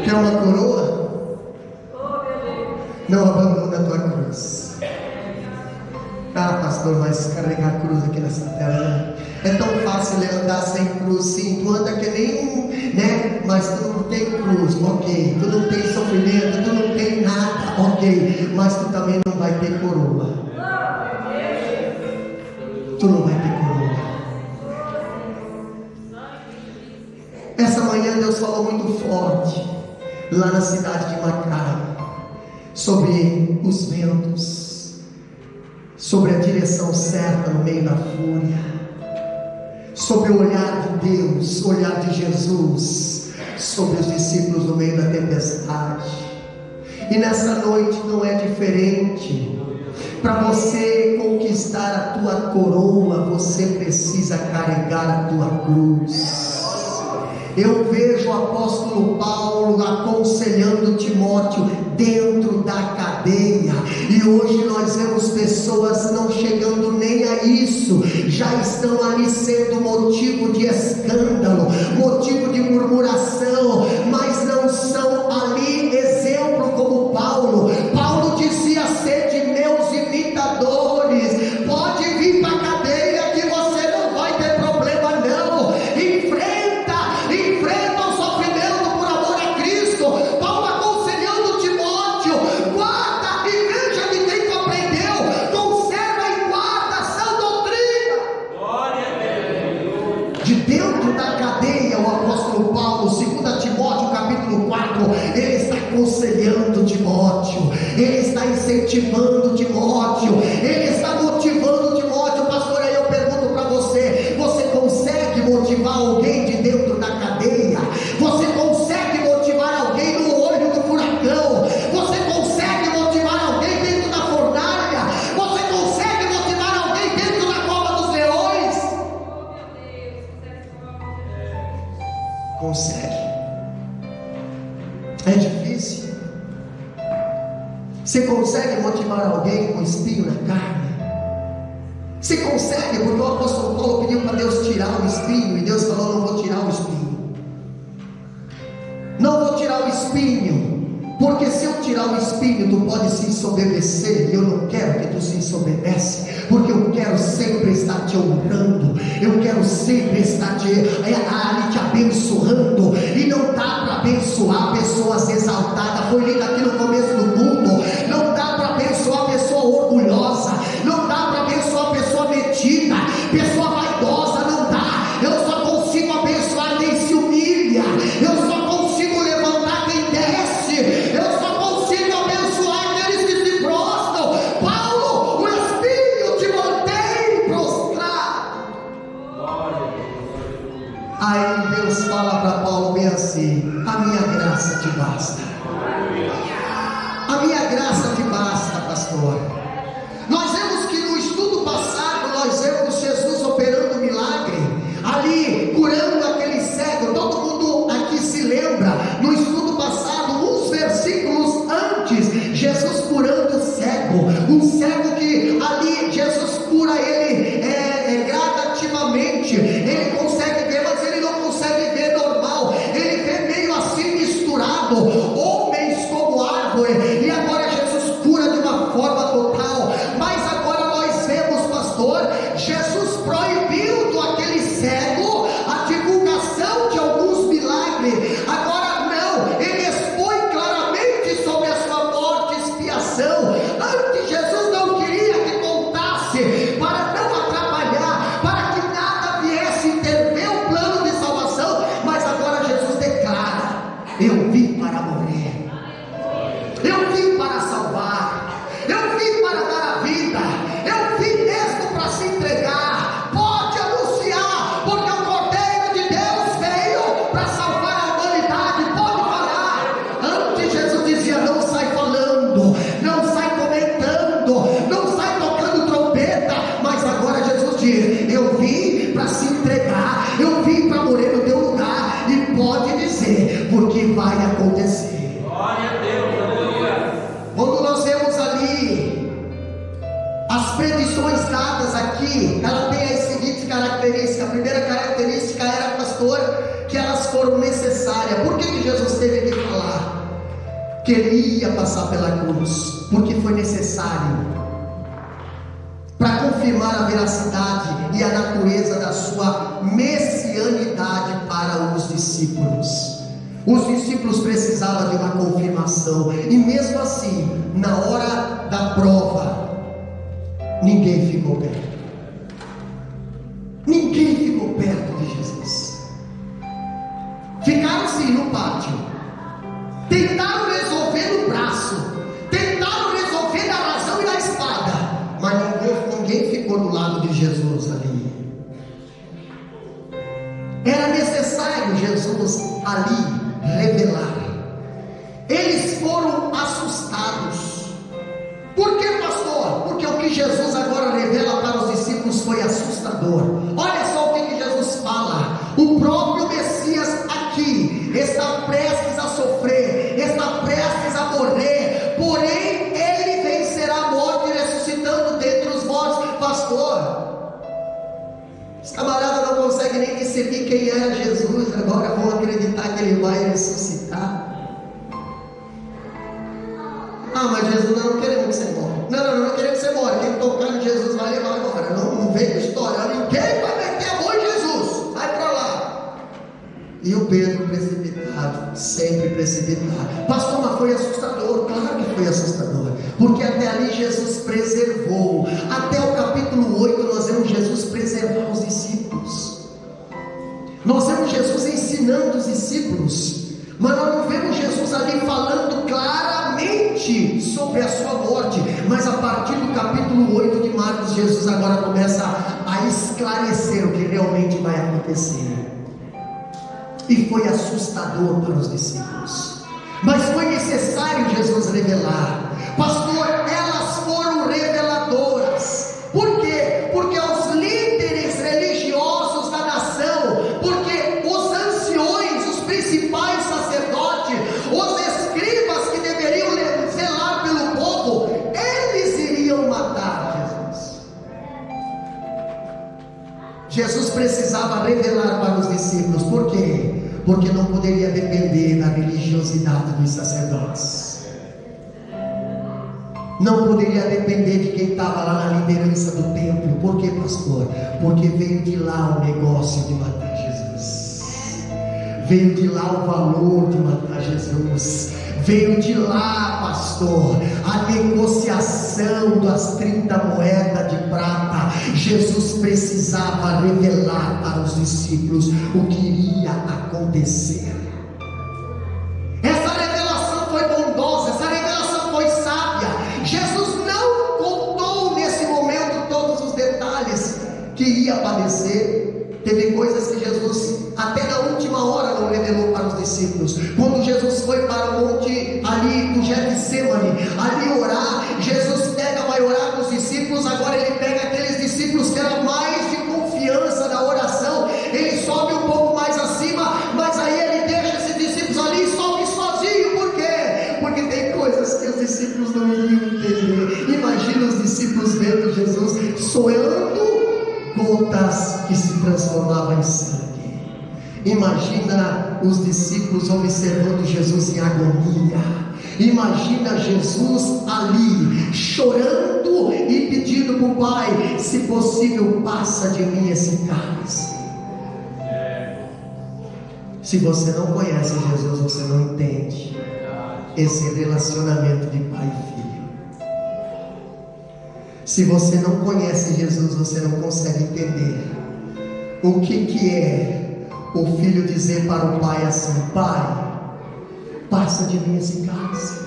Quer uma coroa? Não abandona a tua cruz. Ah, pastor, mas carregar a cruz aqui nessa terra, né? É tão fácil andar sem cruz. Sim, tu anda que nem, né? Mas tu não tem cruz, ok. Tu não tem sofrimento, tu não tem nada, ok. Mas tu também não vai ter coroa. Tu não vai ter coroa. Essa manhã Deus falou muito forte lá na cidade de Macaé sobre os ventos, sobre a direção certa no meio da fúria, sobre o olhar de Deus, o olhar de Jesus sobre os discípulos no meio da tempestade. E nessa noite não é diferente. Para você conquistar a tua coroa, você precisa carregar a tua cruz. Eu vejo o apóstolo Paulo aconselhando Timóteo dentro da cadeia, e hoje nós vemos pessoas não chegando nem a isso, já estão ali sendo motivo de escândalo, motivo de murmuração, mas não são ali exemplo como Paulo. Paulo dizia: sede meus imitadores. Pode vir para a cadeia que você não vai ter problema não. Enfrenta o sofrimento por amor a Cristo. Paulo aconselhando Timóteo: guarda e veja de quem tu aprendeu, conserva e guarda a sã doutrina. Glória a Deus. De dentro da cadeia, o apóstolo Paulo, 2 Timóteo capítulo 4, ele está aconselhando Timóteo, ele está incentivando Timóteo, ele está motivando Timóteo. Pastor, aí eu pergunto para você: você consegue motivar alguém de dentro da cadeia? Você consegue motivar alguém no olho do furacão? Você consegue motivar alguém dentro da fornalha? Você consegue motivar alguém dentro da cova dos leões? Consegue. É difícil. Você consegue motivar alguém com espinho na carne? Você consegue? Porque o apóstolo Paulo pediu para Deus tirar o espinho, e Deus falou: não vou tirar o espinho. Não vou tirar o espinho, porque se eu tirar o espinho, tu pode se ensoberbecer, e eu não quero que tu se ensoberbece, porque eu quero sempre estar te honrando, eu quero sempre estar ali te abençoando, e não dá para abençoar pessoas exaltadas. Foi lido aqui no começo do mundo. Não dá para abençoar pessoa orgulhosa, não dá para abençoar pessoa metida, pessoa vaidosa, não dá. Eu só consigo abençoar quem se humilha, eu só consigo levantar quem desce, eu só consigo abençoar aqueles que se prostram. Paulo, o espinho te mantém prostrado. Aí Deus fala para Paulo bem assim: a minha graça te basta. A minha graça te basta, pastor. Nós vemos que no estudo passado, nós vemos Jesus operando um milagre, ali curando aquele cego. Todo mundo aqui se lembra, no estudo passado, uns versículos antes, Jesus curando o cego, um cego que ali Jesus cura ele gradativamente. Ele consegue ver, mas ele não consegue ver normal, ele vê meio assim misturado, homens como árvore, e agora Jesus cura de uma forma total. Mas agora nós vemos, pastor, Jesus proibiu do aquele cego a divulgação de alguns milagres. Agora não, ele expõe claramente sobre a sua morte e expiação. Antes Jesus não queria que contasse, para não atrapalhar, para que nada viesse intervir o plano de salvação. Mas agora Jesus declara: eu vim para morrer, eu vim para salvar, eu vim para dar a vida, eu vim mesmo para se entregar. Pode anunciar, porque o Cordeiro de Deus veio para salvar a humanidade. Pode falar. Antes Jesus dizia: não sai falando, não sai comentando, não sai tocando trombeta. Mas agora Jesus diz: eu vim para se entregar, eu vim para morrer no teu lugar. E pode dizer, porque vai acontecer. Glória a Deus, aleluia. Quando nós vemos ali as predições dadas aqui, ela tem as seguintes características. A primeira característica era, pastor, que elas foram necessárias. Por que Jesus teve que falar que ele ia passar pela cruz? Porque foi necessário, para confirmar a veracidade e a natureza da sua messianidade para os discípulos. Os discípulos precisavam de uma confirmação, e mesmo assim, na hora da prova, ninguém ficou perto. Ninguém ficou perto de Jesus. Ficaram sim no pátio, tentaram resolver no braço, tentaram resolver na razão e na espada, mas ninguém ficou do lado de Jesus ali. Era necessário Jesus ali revelar. Eles foram assustados. Por que, pastor? Porque o que Jesus agora revela para os discípulos foi assustador. Olha só o que Jesus fala: o próprio Messias aqui está prestes a sofrer, está prestes a morrer, porém ele vencerá a morte, ressuscitando dentre os mortos. Pastor, os camaradas não conseguem nem discernir quem era Jesus, agora vão acreditar que ele vai ressuscitar. Ah, mas Jesus, nós não queremos que você morra. Não queremos que você morra. Quem tocar em Jesus vai levar agora. Não vem com história. Ninguém vai meter a mão em Jesus. Vai para lá. E o Pedro precipitado, sempre precipitado. Pastor, mas foi assustador. Claro que foi assustador, porque até ali Jesus preservou. Até o capítulo 8 nós vemos Jesus preservar os discípulos. Nós vemos Jesus ensinando os discípulos, mas nós não vemos Jesus ali falando claramente sobre a sua morte. Mas a partir do capítulo 8 de Marcos, Jesus agora começa a esclarecer o que realmente vai acontecer. E foi assustador para os discípulos, mas foi necessário Jesus revelar. Pastor, elas foram reveladoras. Por quê? Porque os líderes religiosos da nação, porque os anciões, os principais sacerdotes, os escribas que deveriam zelar pelo povo, eles iriam matar Jesus. Jesus precisava revelar para os discípulos. Por quê? Porque não poderia depender da religiosidade dos sacerdotes, não poderia depender de quem estava lá na liderança do templo. Por quê, pastor? Porque veio de lá o negócio de matar Jesus, veio de lá o valor de matar Jesus, veio de lá, pastor, a negociação das 30 moedas de prata. Jesus precisava revelar para os discípulos o que iria acontecer. Essa revelação foi bondosa, essa revelação foi sábia. Jesus não contou nesse momento todos os detalhes que iria padecer. Teve coisas que Jesus até na última hora não revelou para os discípulos. Quando Jesus foi foi para o monte ali do Getsemane, ali orar. Jesus vai orar com os discípulos. Agora ele pega aqueles discípulos que eram mais de confiança na oração, ele sobe um pouco mais acima, mas aí ele deixa esses discípulos ali e sobe sozinho. Por quê? Porque tem coisas que os discípulos não iriam entender. Imagina os discípulos vendo Jesus soando gotas que se transformavam em sangue. Imagina os discípulos observando Jesus em agonia. Imagina Jesus ali chorando e pedindo para o Pai: se possível, passa de mim esse cálice. Se você não conhece Jesus, você não entende esse relacionamento de pai e filho. Se você não conhece Jesus, você não consegue entender o que é o filho dizer para o pai assim: Pai, passa de mim esse cálice.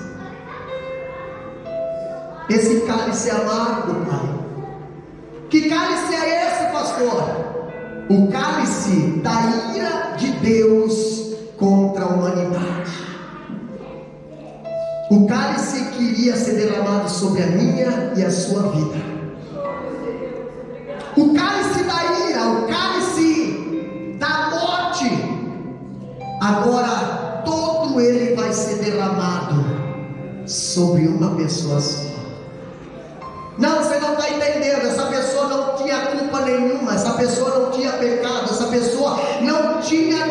Esse cálice é amargo, Pai. Que cálice é esse, pastor? O cálice da ira de Deus contra a humanidade. O cálice que iria ser derramado sobre a minha e a sua vida. O cálice da ira, o cálice da morte. Agora todo ele vai ser derramado sobre uma pessoa só. Não, você não está entendendo. Essa pessoa não tinha culpa nenhuma, essa pessoa não tinha pecado, essa pessoa não tinha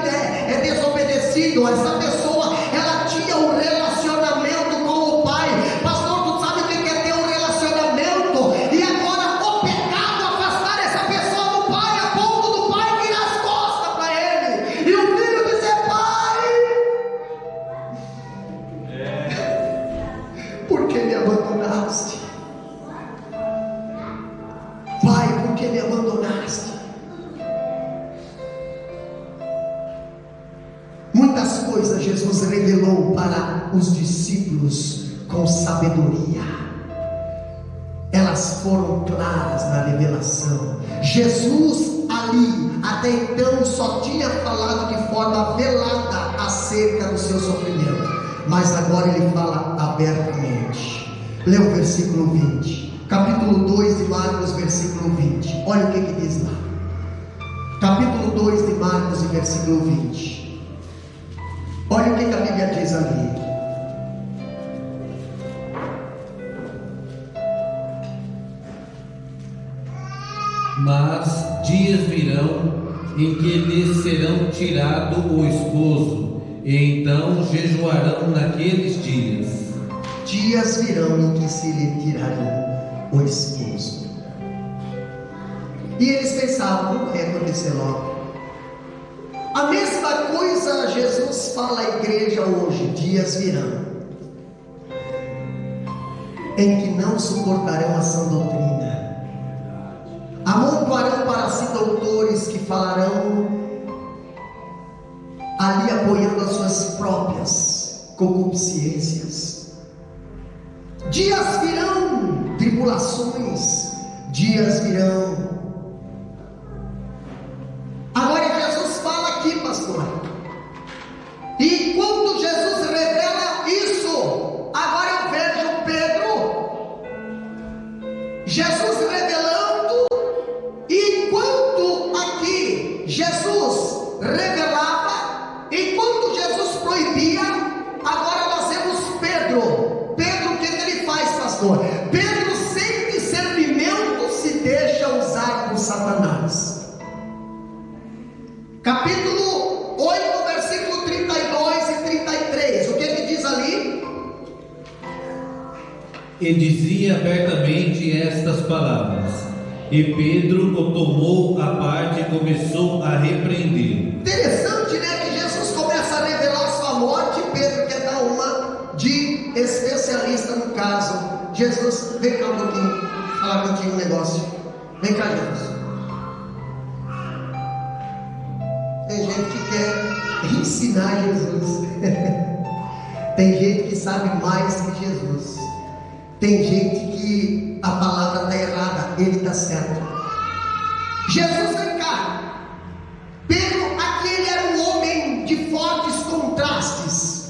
desobedecido, essa pessoa, ela tinha um relacionamento com o Pai. Pastor, tu sabe o que é ter um relacionamento? E agora o pecado afastar essa pessoa do Pai, a ponto do Pai virar as costas para ele, e o filho dizer: Pai, por que me abandonaste? Pai, por que me abandonaste? Muitas coisas Jesus revelou para os discípulos com sabedoria. Elas foram claras na revelação. Jesus ali, até então, só tinha falado de forma velada acerca do seu sofrimento, mas agora ele fala abertamente. Lê o versículo 20. Capítulo 2 de Marcos, versículo 20. Olha o que diz lá. Capítulo 2 de Marcos, versículo 20. Olha o que a Bíblia diz ali. Mas dias virão em que lhes serão tirado o esposo, e então jejuarão naqueles dias. Dias virão em que se lhe tirarão o esposo. E eles pensavam: não vai acontecer logo. A mesma coisa Jesus fala à igreja hoje: dias virão em que não suportarão a sã doutrina, amontoarão para si doutores que falarão ali apoiando as suas próprias concupiscências. Dias virão, tribulações, dias virão. Agora Jesus fala aqui, pastor, e quando Jesus revela isso, agora eu vejo Pedro, Jesus revelando, e enquanto aqui Jesus revelava, enquanto Jesus proibia, agora nós vemos Pedro. Pedro, o que ele faz, pastor? Pedro, sem discernimento, se deixa usar por Satanás. Capítulo 8, versículo 32 e 33. O que ele diz ali? E dizia abertamente estas palavras, e Pedro o tomou à parte e começou a repreender. Interessante, né? Que Jesus começa a revelar sua morte, e Pedro quer dar uma de especialista no caso. Jesus, vem cá um pouquinho, falar contigo um negócio. Vem cá, Jesus. Tem gente que quer ensinar Jesus. Tem gente que sabe mais que Jesus. Tem gente que a palavra está errada, ele está certo. Jesus, vem cá. Pedro, aquele era um homem de fortes contrastes.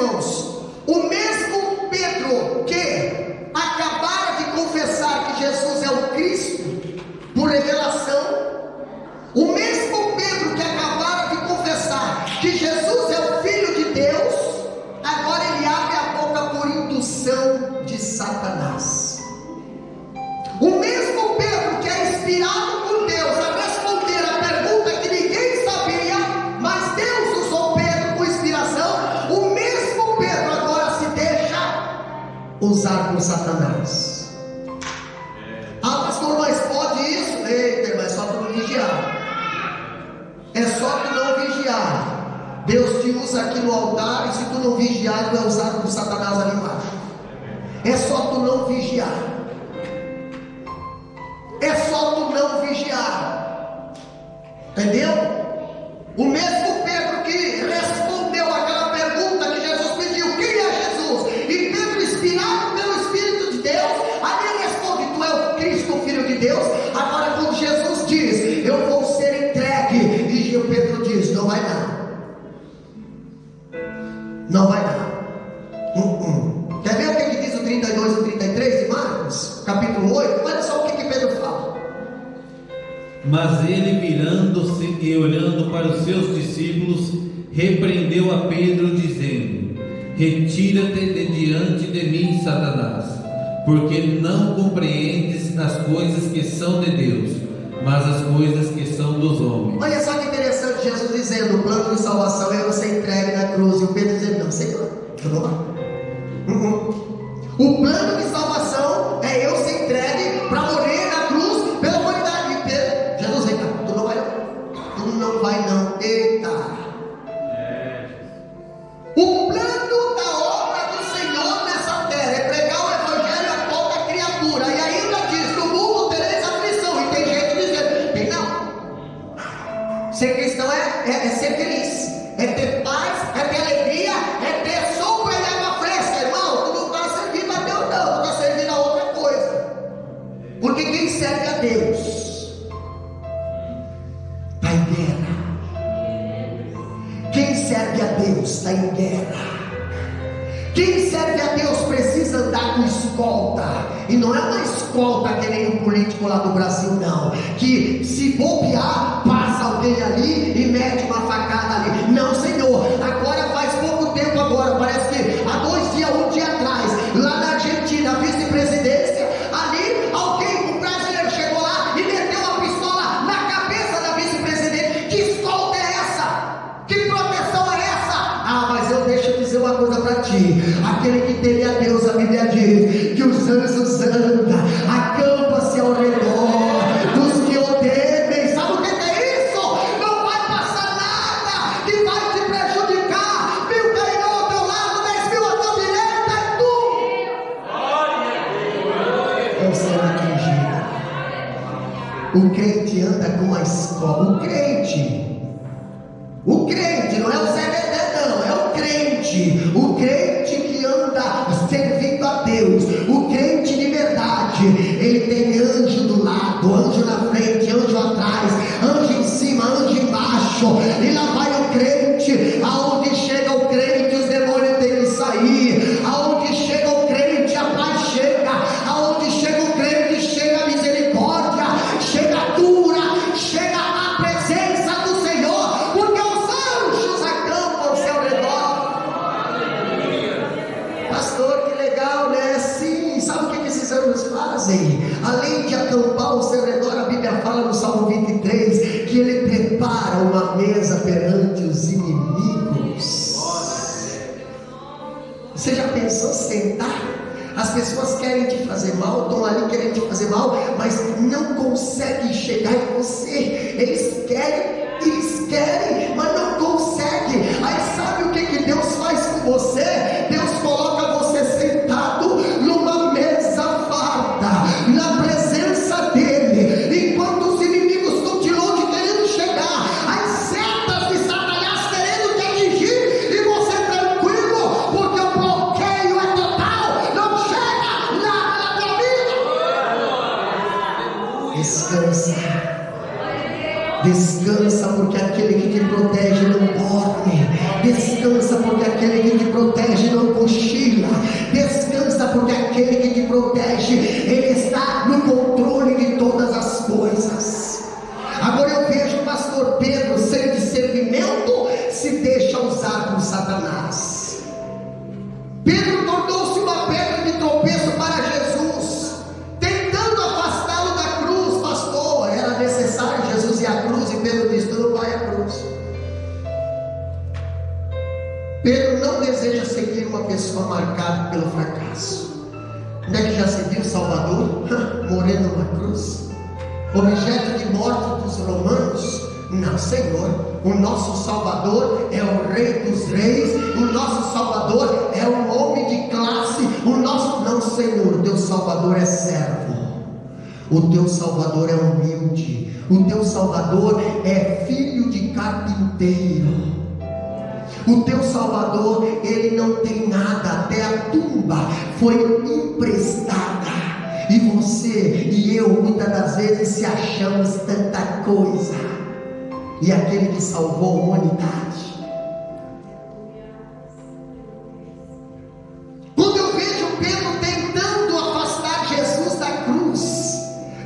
irmãos, o mesmo Pedro que acabara de confessar que Jesus é o Cristo, por revelação, o mesmo Pedro que acabara de confessar que Jesus é o Filho de Deus, agora ele abre a boca por indução de Satanás. O mesmo Pedro que é inspirado por Deus a responder a pergunta que ninguém sabia, mas Deus usou Pedro com inspiração, o mesmo Pedro agora se deixa usar por Satanás. Ah, pastor, mas pode isso? Eita, mas só tu não vigiar. É só tu não vigiar. Deus te usa aqui no altar, e se tu não vigiar, tu é usado por Satanás ali embaixo. É só tu não vigiar. É só tu não vigiar. Entendeu? O mesmo Pedro que respondeu aquela pergunta que Jesus pediu: quem é Jesus? E Pedro, inspirado pelo Espírito de Deus, ali ele responde: tu é o Cristo, o Filho de Deus. Agora quando Jesus diz: eu vou ser entregue, e o Pedro diz: não vai dar. Não vai dar. Quer ver o que diz o 32 e 33 de Marcos, capítulo 8? Olha só o que Pedro fala. Mas ele, virando-se e olhando para os seus discípulos, repreendeu a Pedro, dizendo: retira-te de diante de mim, Satanás, porque não compreendes as coisas que são de Deus, mas as coisas que são dos homens. Olha só que interessante, Jesus dizendo: o plano de salvação é você entregue na cruz, e o Pedro dizendo: não, Senhor, eu não vou. O plano de salvação é eu ser entregue para morrer na cruz pela humanidade. E Pedro, Jesus, vem cá, tu não vai não. Tu não vai não. Eita. O plano da obra do Senhor nessa terra é pregar o evangelho a toda criatura. E ainda diz: no mundo tereis aflição. E tem gente dizendo: tem não. Ser cristão é ser feliz, é ter paz, é ter alegria, é ter sombra e água fresca. Irmão, tu não está servindo a Deus, não, tu está servindo a outra coisa. Porque quem serve a Deus está em guerra. Quem serve a Deus está em guerra. Quem serve a Deus precisa andar com escolta. E não é uma escolta que nem um político lá do Brasil, não, que se bobear, passa alguém ali e mete uma facada ali. Não, Senhor. Agora faz pouco tempo agora, parece que há 2 dias, um dia atrás, lá na Argentina, vice-presidência, ali alguém, um brasileiro chegou lá e meteu uma pistola na cabeça da vice-presidente. Que escolta é essa? Que proteção é essa? Ah, mas eu deixo dizer uma coisa para ti: aquele que teme a Deus, a Bíblia diz que os anjos andam, acampa-se ao redor dos que o temem. Sabe o que é isso? Não vai passar nada que vai te prejudicar. 1000 cairão ao teu lado, 10.000 à tua direita, é tu não será atingido. O crente anda com a escola. O crente não é o Zé Dedé, não, é o crente. O crente que anda servindo a Deus, o crente de verdade, ele tem anjo do lado, anjo na frente, anjo atrás, anjo em cima, anjo embaixo. E lá vai o crente. Aonde chega o crente, os demônios têm que sair. Aonde chega o crente, a paz chega. Aonde chega o crente, chega a misericórdia, chega a cura, chega a presença do Senhor, porque os anjos acampam ao seu redor. Pastor, que legal, né? Sim, sabe o que esses anjos fazem? Além de acampar ao seu redor, a Bíblia fala no Salmo 23 que ele prepara uma mesa perante os inimigos. Você já pensou sentar? As pessoas querem te fazer mal, estão ali querendo te fazer mal, mas não conseguem chegar em você. Eles querem, mas não conseguem. Aí sabe o que Deus faz com você? Deus coloca você sentado numa mesa farta, na presença dele, enquanto os inimigos estão de longe querendo chegar, as setas de Satanás querendo te atingir, e você tranquilo, porque o bloqueio é total, não chega nada na tua vida. Descansa, porque aquele que te protege não dorme. Descansa, porque aquele que te protege Pedro tornou-se uma pedra de tropeço para Jesus, tentando afastá-lo da cruz. Pastor, era necessário Jesus ir à cruz, e Pedro disse: tu não vai à cruz. Pedro não deseja seguir uma pessoa marcada pelo fracasso. Onde é que já se viu Salvador? Morrendo numa cruz, objeto de morte dos romanos? Não, Senhor, o nosso Salvador é o Rei dos Reis, o nosso Salvador é um homem de classe, o nosso... Não, Senhor, o teu Salvador é servo, o teu Salvador é humilde, o teu Salvador é filho de carpinteiro. O teu Salvador, ele não tem nada, até a tumba foi emprestada. E você e eu, muitas das vezes, se achamos tanta coisa. E aquele que salvou a humanidade. Quando eu vejo Pedro tentando afastar Jesus da cruz,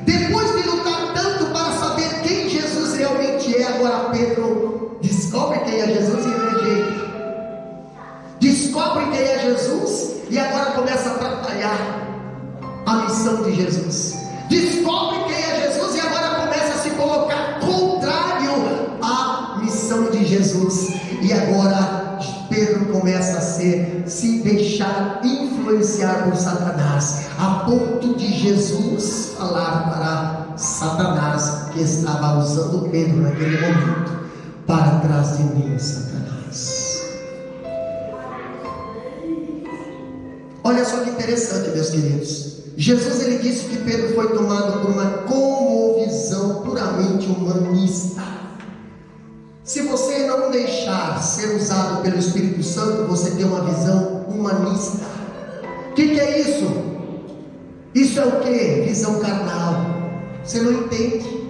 depois de lutar tanto para saber quem Jesus realmente é, agora Pedro descobre quem é Jesus e rejeita. Descobre quem é Jesus e agora começa a atrapalhar a missão de Jesus. Descobre quem é Jesus e agora começa a se colocar contrário à missão de Jesus. E agora Pedro começa a se deixar influenciar por Satanás, a ponto de Jesus falar para Satanás, que estava usando Pedro naquele momento: para trás de mim, Satanás. Olha só que interessante, meus queridos. Jesus, ele disse que Pedro foi tomado por uma cosmovisão puramente humanista. Se você não deixar ser usado pelo Espírito Santo, você tem uma visão humanista. O que é isso? Isso é o que? Visão carnal. Você não entende.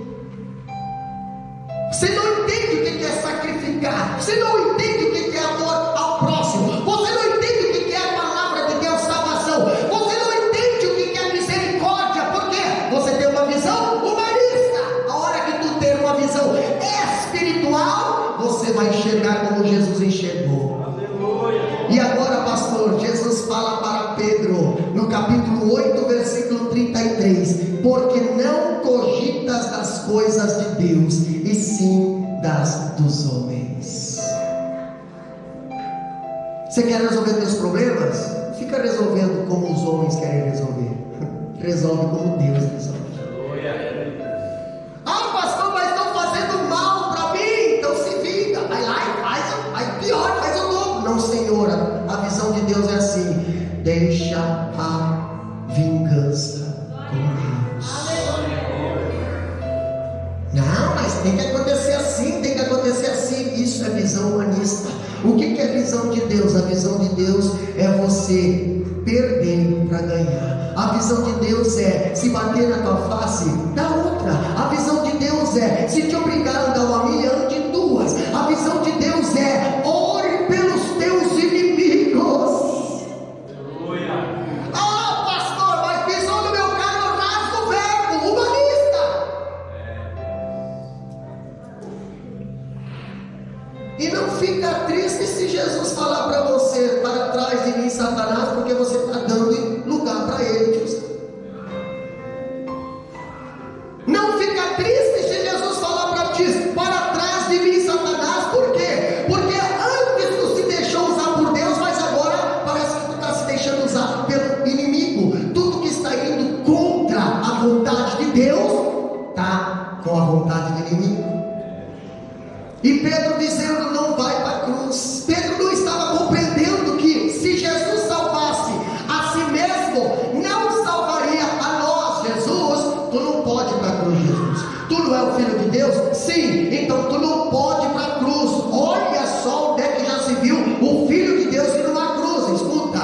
Você não entende o que é sacrificar. Você não entende o que é amor ao próximo. Você não entende o que é a palavra de Deus, salvação. Você não entende o que é misericórdia. Por quê? Você tem uma visão humanista. A hora que tu ter uma visão espiritual, você vai enxergar como Jesus enxergou. E agora, pastor, Jesus fala para Pedro no capítulo 8, versículo 33: porque não cogitas das coisas de Deus, e sim das dos homens. Você quer resolver seus problemas? Fica resolvendo como os homens querem resolver. Resolve como Deus resolve. Ah, pastor, mas estão fazendo mal para mim, então se vinga. Vai lá e faz, aí pior, faz o novo. Não, senhora, a visão de Deus é assim: deixa a vingança com Deus. Não, mas tem que acontecer assim, tem que acontecer assim. Isso é visão humanista. O que é visão de Deus? A visão de Deus é você perder para ganhar. A visão de Deus é: se bater na tua face, dá outra. A visão de Deus é: se te obrigar a andar uma milha, ande duas. A visão de Deus é: ore pelos teus inimigos. Ah, pastor, mas pisou no meu carro, eu rasgo o verbo. Humanista. E não fica triste se Jesus falar para você: para trás de mim, Satanás, porque você está dando lugar para ele. Não fica triste se Jesus falar para ti: para trás de mim, Satanás. Por quê? Porque antes tu se deixou usar por Deus, mas agora parece que tu está se deixando usar pelo inimigo. Tudo que está indo contra a vontade de Deus está com a vontade do inimigo. E Pedro dizendo: não vai para a cruz. Pedro não estava compreendendo que se Jesus salvasse a si mesmo, não salvaria a nós. Jesus, tu não pode ir para a cruz, Jesus. Tu não é o Filho de Deus? Sim, então tu não pode ir para a cruz. Olha só onde é que já se viu o Filho de Deus ir numa cruz. Escuta,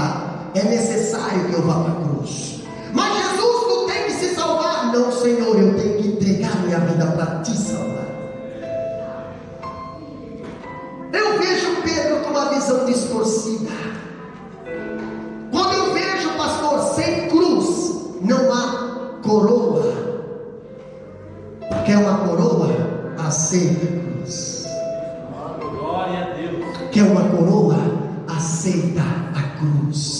é necessário que eu vá para a cruz. Mas Jesus, tu tem que se salvar. Não, Senhor, eu tenho que entregar minha vida para ti salvar. Eu vejo Pedro com uma visão distorcida. Quando eu vejo, pastor, sem cruz, não há coroa. Quer uma coroa? Aceita a cruz. Glória a Deus. Quer uma coroa? Aceita a cruz.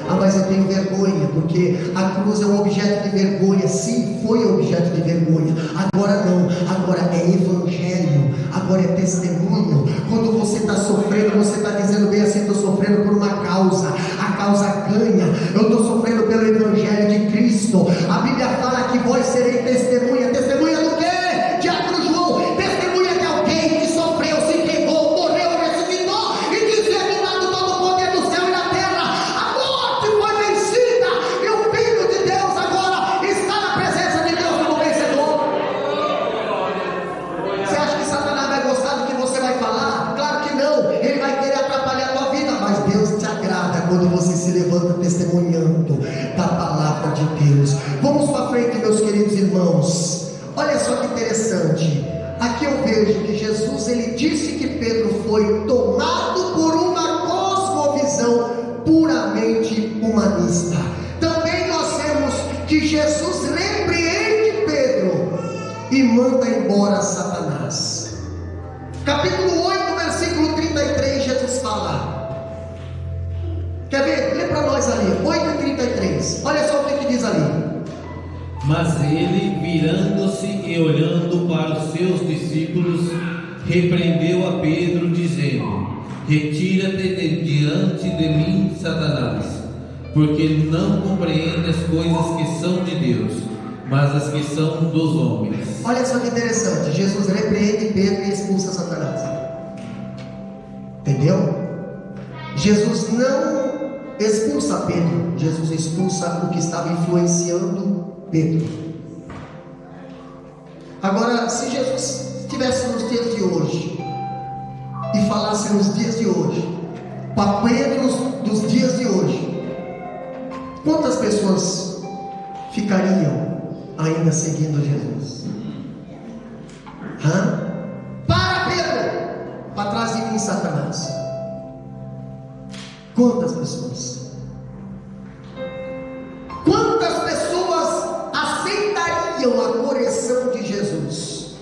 Ah, mas eu tenho vergonha, porque a cruz é um objeto de vergonha. Sim, foi objeto de vergonha. Agora não, agora é evangelho, agora é testemunho. Quando você está sofrendo, você está dizendo bem assim: estou sofrendo por uma causa, a causa ganha. Eu estou sofrendo pelo evangelho de Cristo. A Bíblia fala que vós sereis testemunha. Testemunha do quê? Diácono João, testemunha de alguém que sofreu, se queimou, morreu, ressuscitou e disse: é do lado todo o poder do céu e da terra. A morte foi vencida e o Filho de Deus agora está na presença de Deus como vencedor. Você acha que Satanás vai gostar do que você vai falar? Claro que não. Ele vai querer atrapalhar a tua vida, mas Deus te agrada quando você se levanta testemunhando da palavra de Deus. Vamos para frente, meus queridos irmãos. Olha só que interessante. Aqui eu vejo que Jesus, ele disse que Pedro foi tomado por uma cosmovisão puramente humanista. Também nós vemos que Jesus repreende Pedro e manda embora Satanás. Capítulo 8, versículo 33, Jesus fala. Quer ver? Lê para nós ali, 8:33. Olha só o que diz ali. Mas ele, virando-se e olhando para os seus discípulos, repreendeu a Pedro, dizendo: retira-te de diante de mim, Satanás, porque não compreende as coisas que são de Deus, mas as que são dos homens. Olha só que interessante, Jesus repreende Pedro e expulsa Satanás. Entendeu? Jesus não expulsa Pedro, Jesus expulsa o que estava influenciando Pedro. Agora, se Jesus estivesse nos dias de hoje e falasse nos dias de hoje, para Pedro dos dias de hoje, quantas pessoas ficariam ainda seguindo Jesus? Para, Pedro, para trás de mim, Satanás. Quantas pessoas? Quantas pessoas aceitariam a correção de Jesus?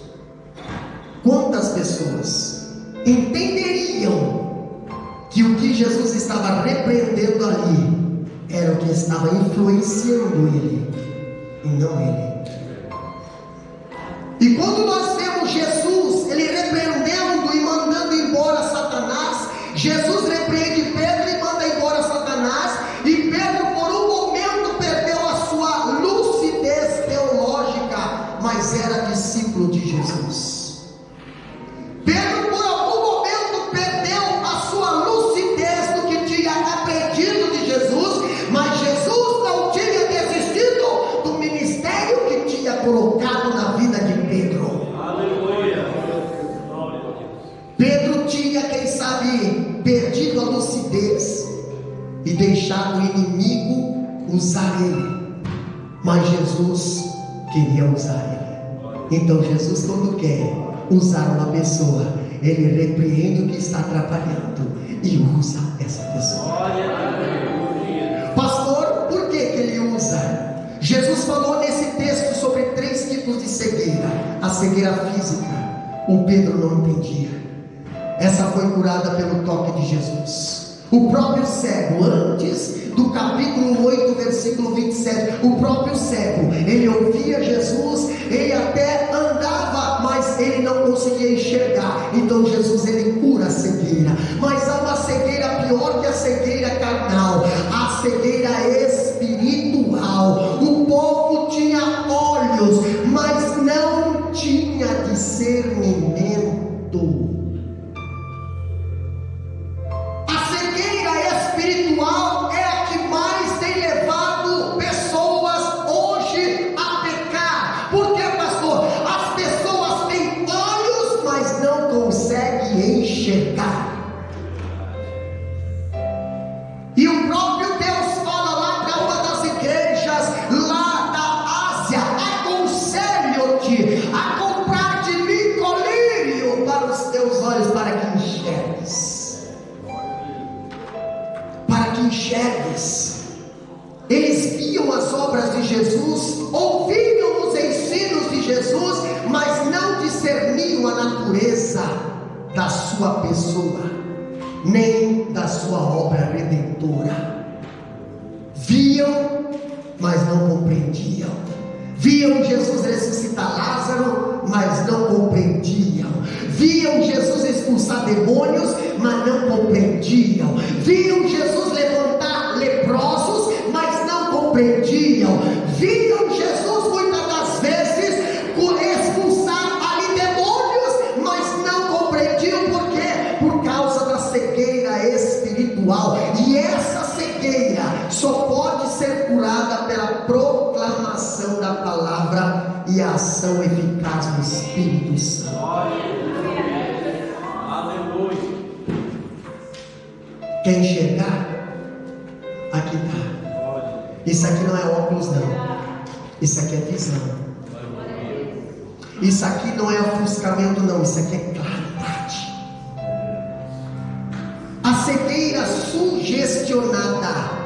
Quantas pessoas entenderiam que o que Jesus estava repreendendo ali era o que estava influenciando ele e não ele? E quando nós vemos Jesus, ele repreendendo e mandando embora Satanás, Jesus repreende Pedro e manda embora Satanás, e Pedro por um momento perdeu a sua lucidez teológica, mas era discípulo de Jesus. Pedro por algum momento perdeu a sua lucidez do que tinha aprendido de Jesus, mas Jesus não tinha desistido do ministério que tinha colocado na vida de Pedro. Aleluia. Pedro tinha, quem sabe, perdido a lucidez e deixado o inimigo usar ele, mas Jesus queria usar ele. Então Jesus, quando quer usar uma pessoa, ele repreende o que está atrapalhando e usa essa pessoa. Pastor, por que ele usa? Jesus falou nesse texto sobre 3 tipos de cegueira. A cegueira física, o Pedro não entendia. Essa foi curada pelo toque de Jesus. O próprio cego, antes do capítulo 8, versículo 27, o próprio cego, ele ouvia Jesus, ele até andava, mas ele não conseguia enxergar. Então Jesus, ele cura a cegueira. Mas há uma cegueira pior que a cegueira carnal, a cegueira espiritual. O povo tinha olhos, mas não tinha discernimento. Espiritual é a que mais tem levado pessoas hoje a pecar. Por quê, pastor? As pessoas têm olhos, mas não conseguem enxergar. E o próprio Deus fala lá para uma das igrejas lá da Ásia: aconselho-te a comprar de mim colírio para os teus olhos, para que enxergues. Enxergues. Eles viam as obras de Jesus, ouviam os ensinos de Jesus, mas não discerniam a natureza da sua pessoa, nem da sua obra redentora. viam, mas não compreendiam. Viam Jesus ressuscitar Lázaro, mas não compreendiam. Viam Jesus expulsar demônios, mas não compreendiam. Viam Jesus levantar leprosos, mas não compreendiam. Viam Jesus muitas das vezes expulsar ali demônios, mas não compreendiam. Por quê? Por causa da cegueira espiritual. E essa cegueira só pode ser curada pela proclamação da palavra e a ação eficaz do Espírito Santo. Aleluia. Quer enxergar? Aqui está. Isso aqui não é óculos não. Isso aqui é visão. Isso aqui não é ofuscamento não. Isso aqui é claridade. A cegueira sugestionada.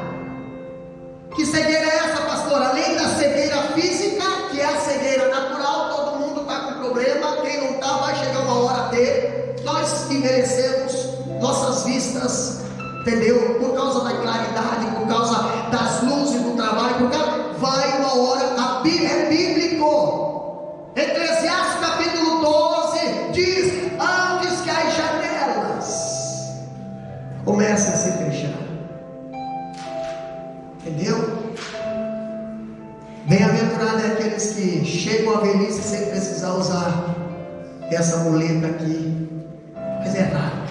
Que cegueira é essa, pastor? Além da cegueira física, que é a cegueira natural, todo mundo está com problema. Quem não está vai chegar uma hora a ter. Nós envelhecemos, nossas vistas, entendeu? Por causa da claridade, por causa das luzes do trabalho, por causa, vai uma hora, é bíblico. Eclesiastes capítulo 12 diz: antes que as janelas comecem a se fechar. Entendeu? Bem-aventurado é aqueles que chegam à velhice sem precisar usar essa muleta aqui, mas é raro.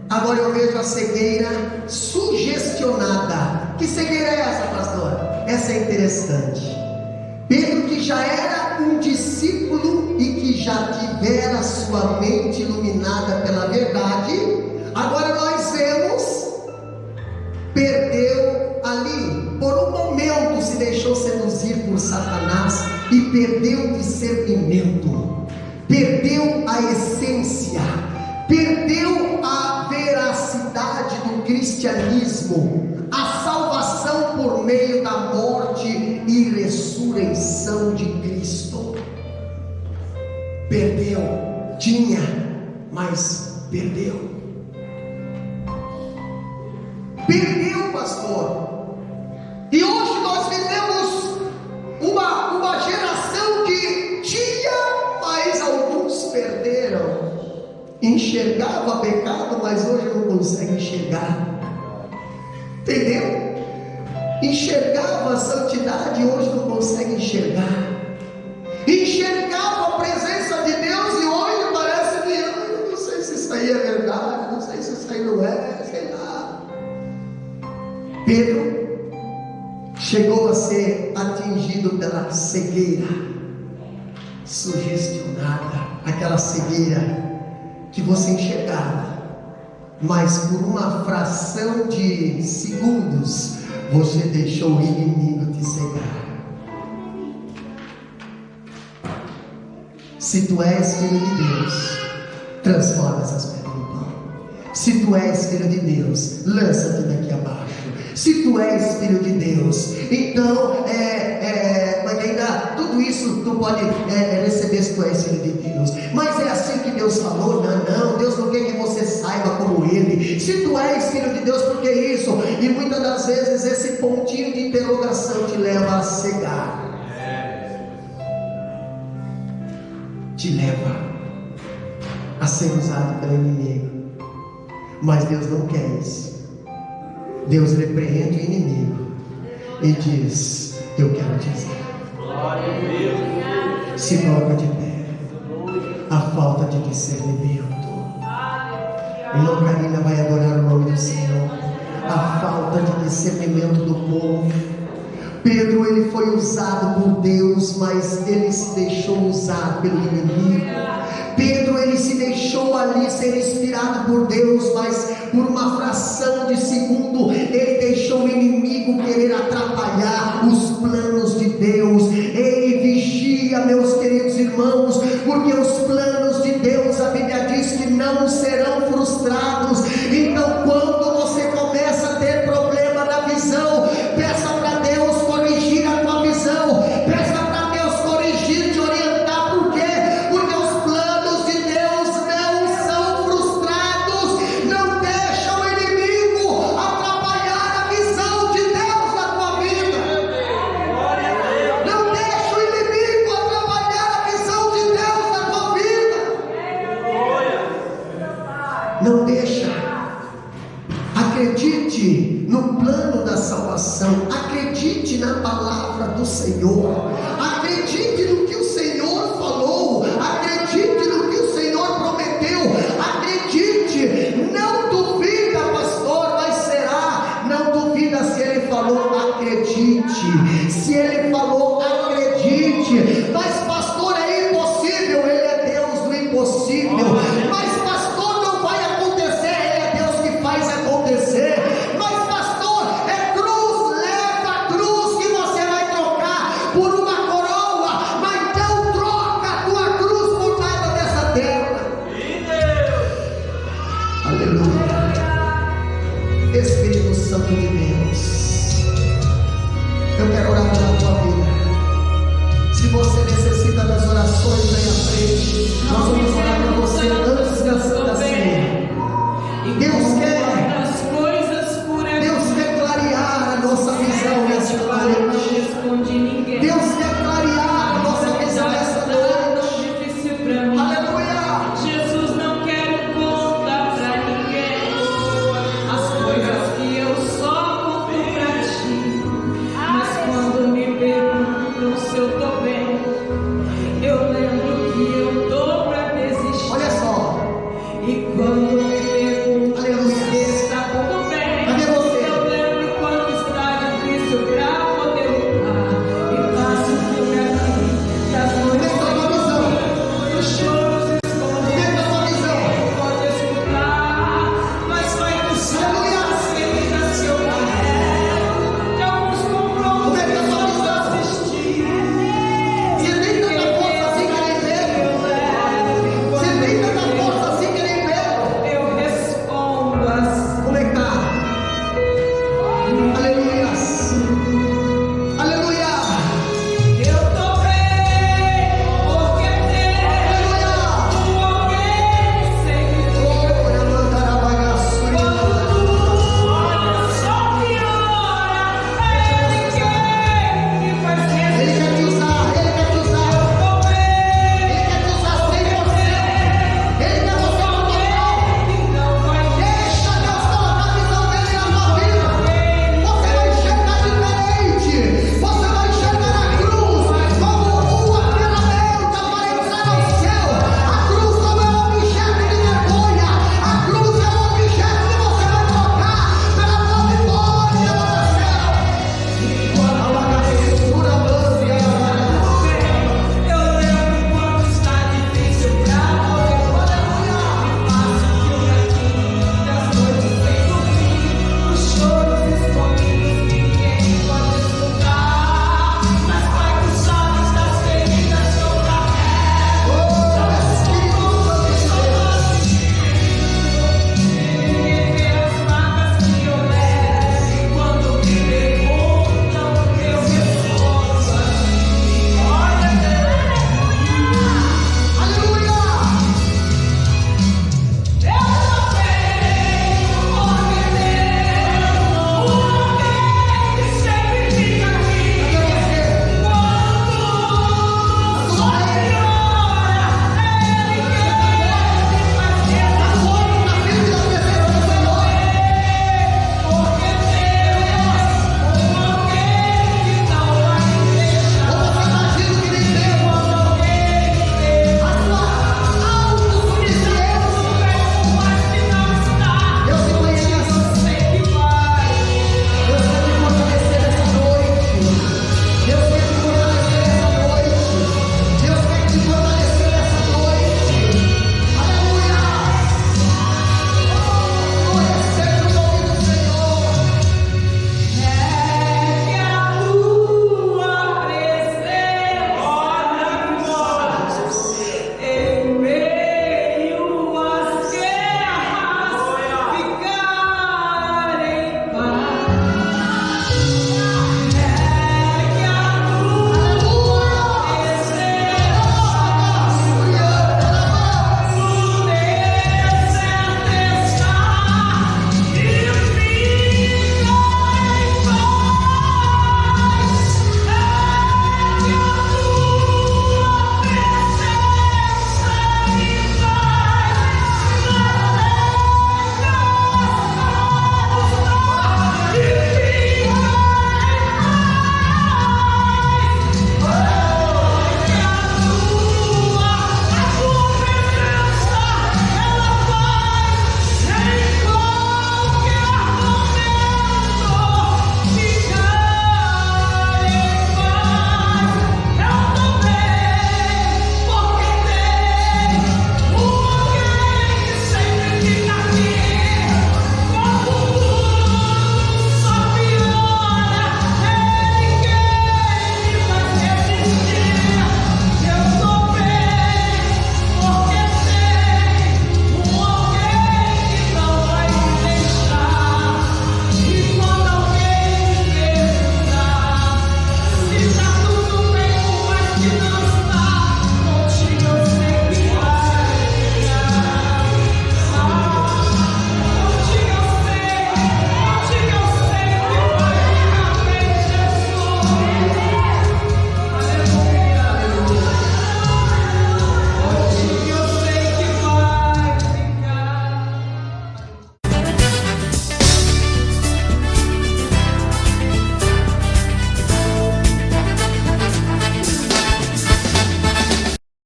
Agora eu vejo a cegueira sugestionada. Que cegueira é essa, pastor? Essa é interessante. Pedro, que já era um discípulo e que já tivera sua mente iluminada pela verdade, agora nós vemos, perdeu ali, por um momento se deixou seduzir por Satanás e perdeu o discernimento, perdeu a essência, perdeu a veracidade do cristianismo, a salvação por meio da morte e ressurreição de Cristo. Perdeu, tinha, mas perdeu. Perdeu, pastor. E hoje nós vivemos uma geração que tinha, mas alguns perderam. Enxergava pecado, mas hoje não consegue enxergar. Entendeu? Enxergava a santidade, hoje não consegue enxergar. Enxergava a presença de Deus e hoje parece que eu não sei se isso aí é verdade, não sei se isso aí não é, sei lá. Pedro chegou a ser atingido pela cegueira sugestionada, aquela cegueira que você enxergava, mas por uma fração de segundos você deixou o inimigo te cegar. Se tu és filho de Deus, transforma essas pedras em pão. Se tu és filho de Deus, lança-te daqui abaixo. Se tu és filho de Deus, então ainda tudo isso tu pode receber se tu és filho de Deus. Mas é assim que Deus falou? Não, Deus não quer que você saiba como Ele. Se tu és filho de Deus, por que isso? E muitas das vezes esse pontinho de interrogação te leva a cegar, te leva a ser usado pelo inimigo. Mas Deus não quer isso. Deus repreende o inimigo e diz: eu quero te usar. Se coloca de pé. A falta de discernimento. Irmão Karina vai adorar o nome do Senhor. A falta de discernimento do povo. Pedro, ele foi usado por Deus, mas ele se deixou usar pelo inimigo. Pedro, ele se deixou ali ser inspirado por Deus, mas por uma fração de segundo ele deixou o inimigo querer atrapalhar os planos de Deus. Ele vigia, meus queridos irmãos, porque os planos de Deus, a Bíblia diz que não serão frustrados. Então, quando você começa a ter problema na visão, peça para Deus corrigir a tua visão, peça para Deus corrigir, te orientar. Por quê? Porque os planos de Deus não são frustrados. Não deixa o inimigo atrapalhar a visão Acredite no plano da salvação. Acredite na palavra do Senhor. Acredite no que o Senhor falou. Acredite no que o Senhor prometeu. Acredite. Não duvida, pastor, mas será? Não duvida. Se Ele falou, acredite. Se Ele falou, acredite. Mas pastor, é impossível. Ele é Deus do impossível. Mas pastor, não vai acontecer. Ele é Deus que faz acontecer. Mas pastor, é cruz. Leva a cruz que você vai trocar por uma coroa. Mas não troca a tua cruz por nada dessa terra. Aleluia. Espírito Santo de Deus, eu quero orar pela tua vida. Se você necessita das orações, vem à frente. Nós vamos orar por você antes da ceia. Deus quer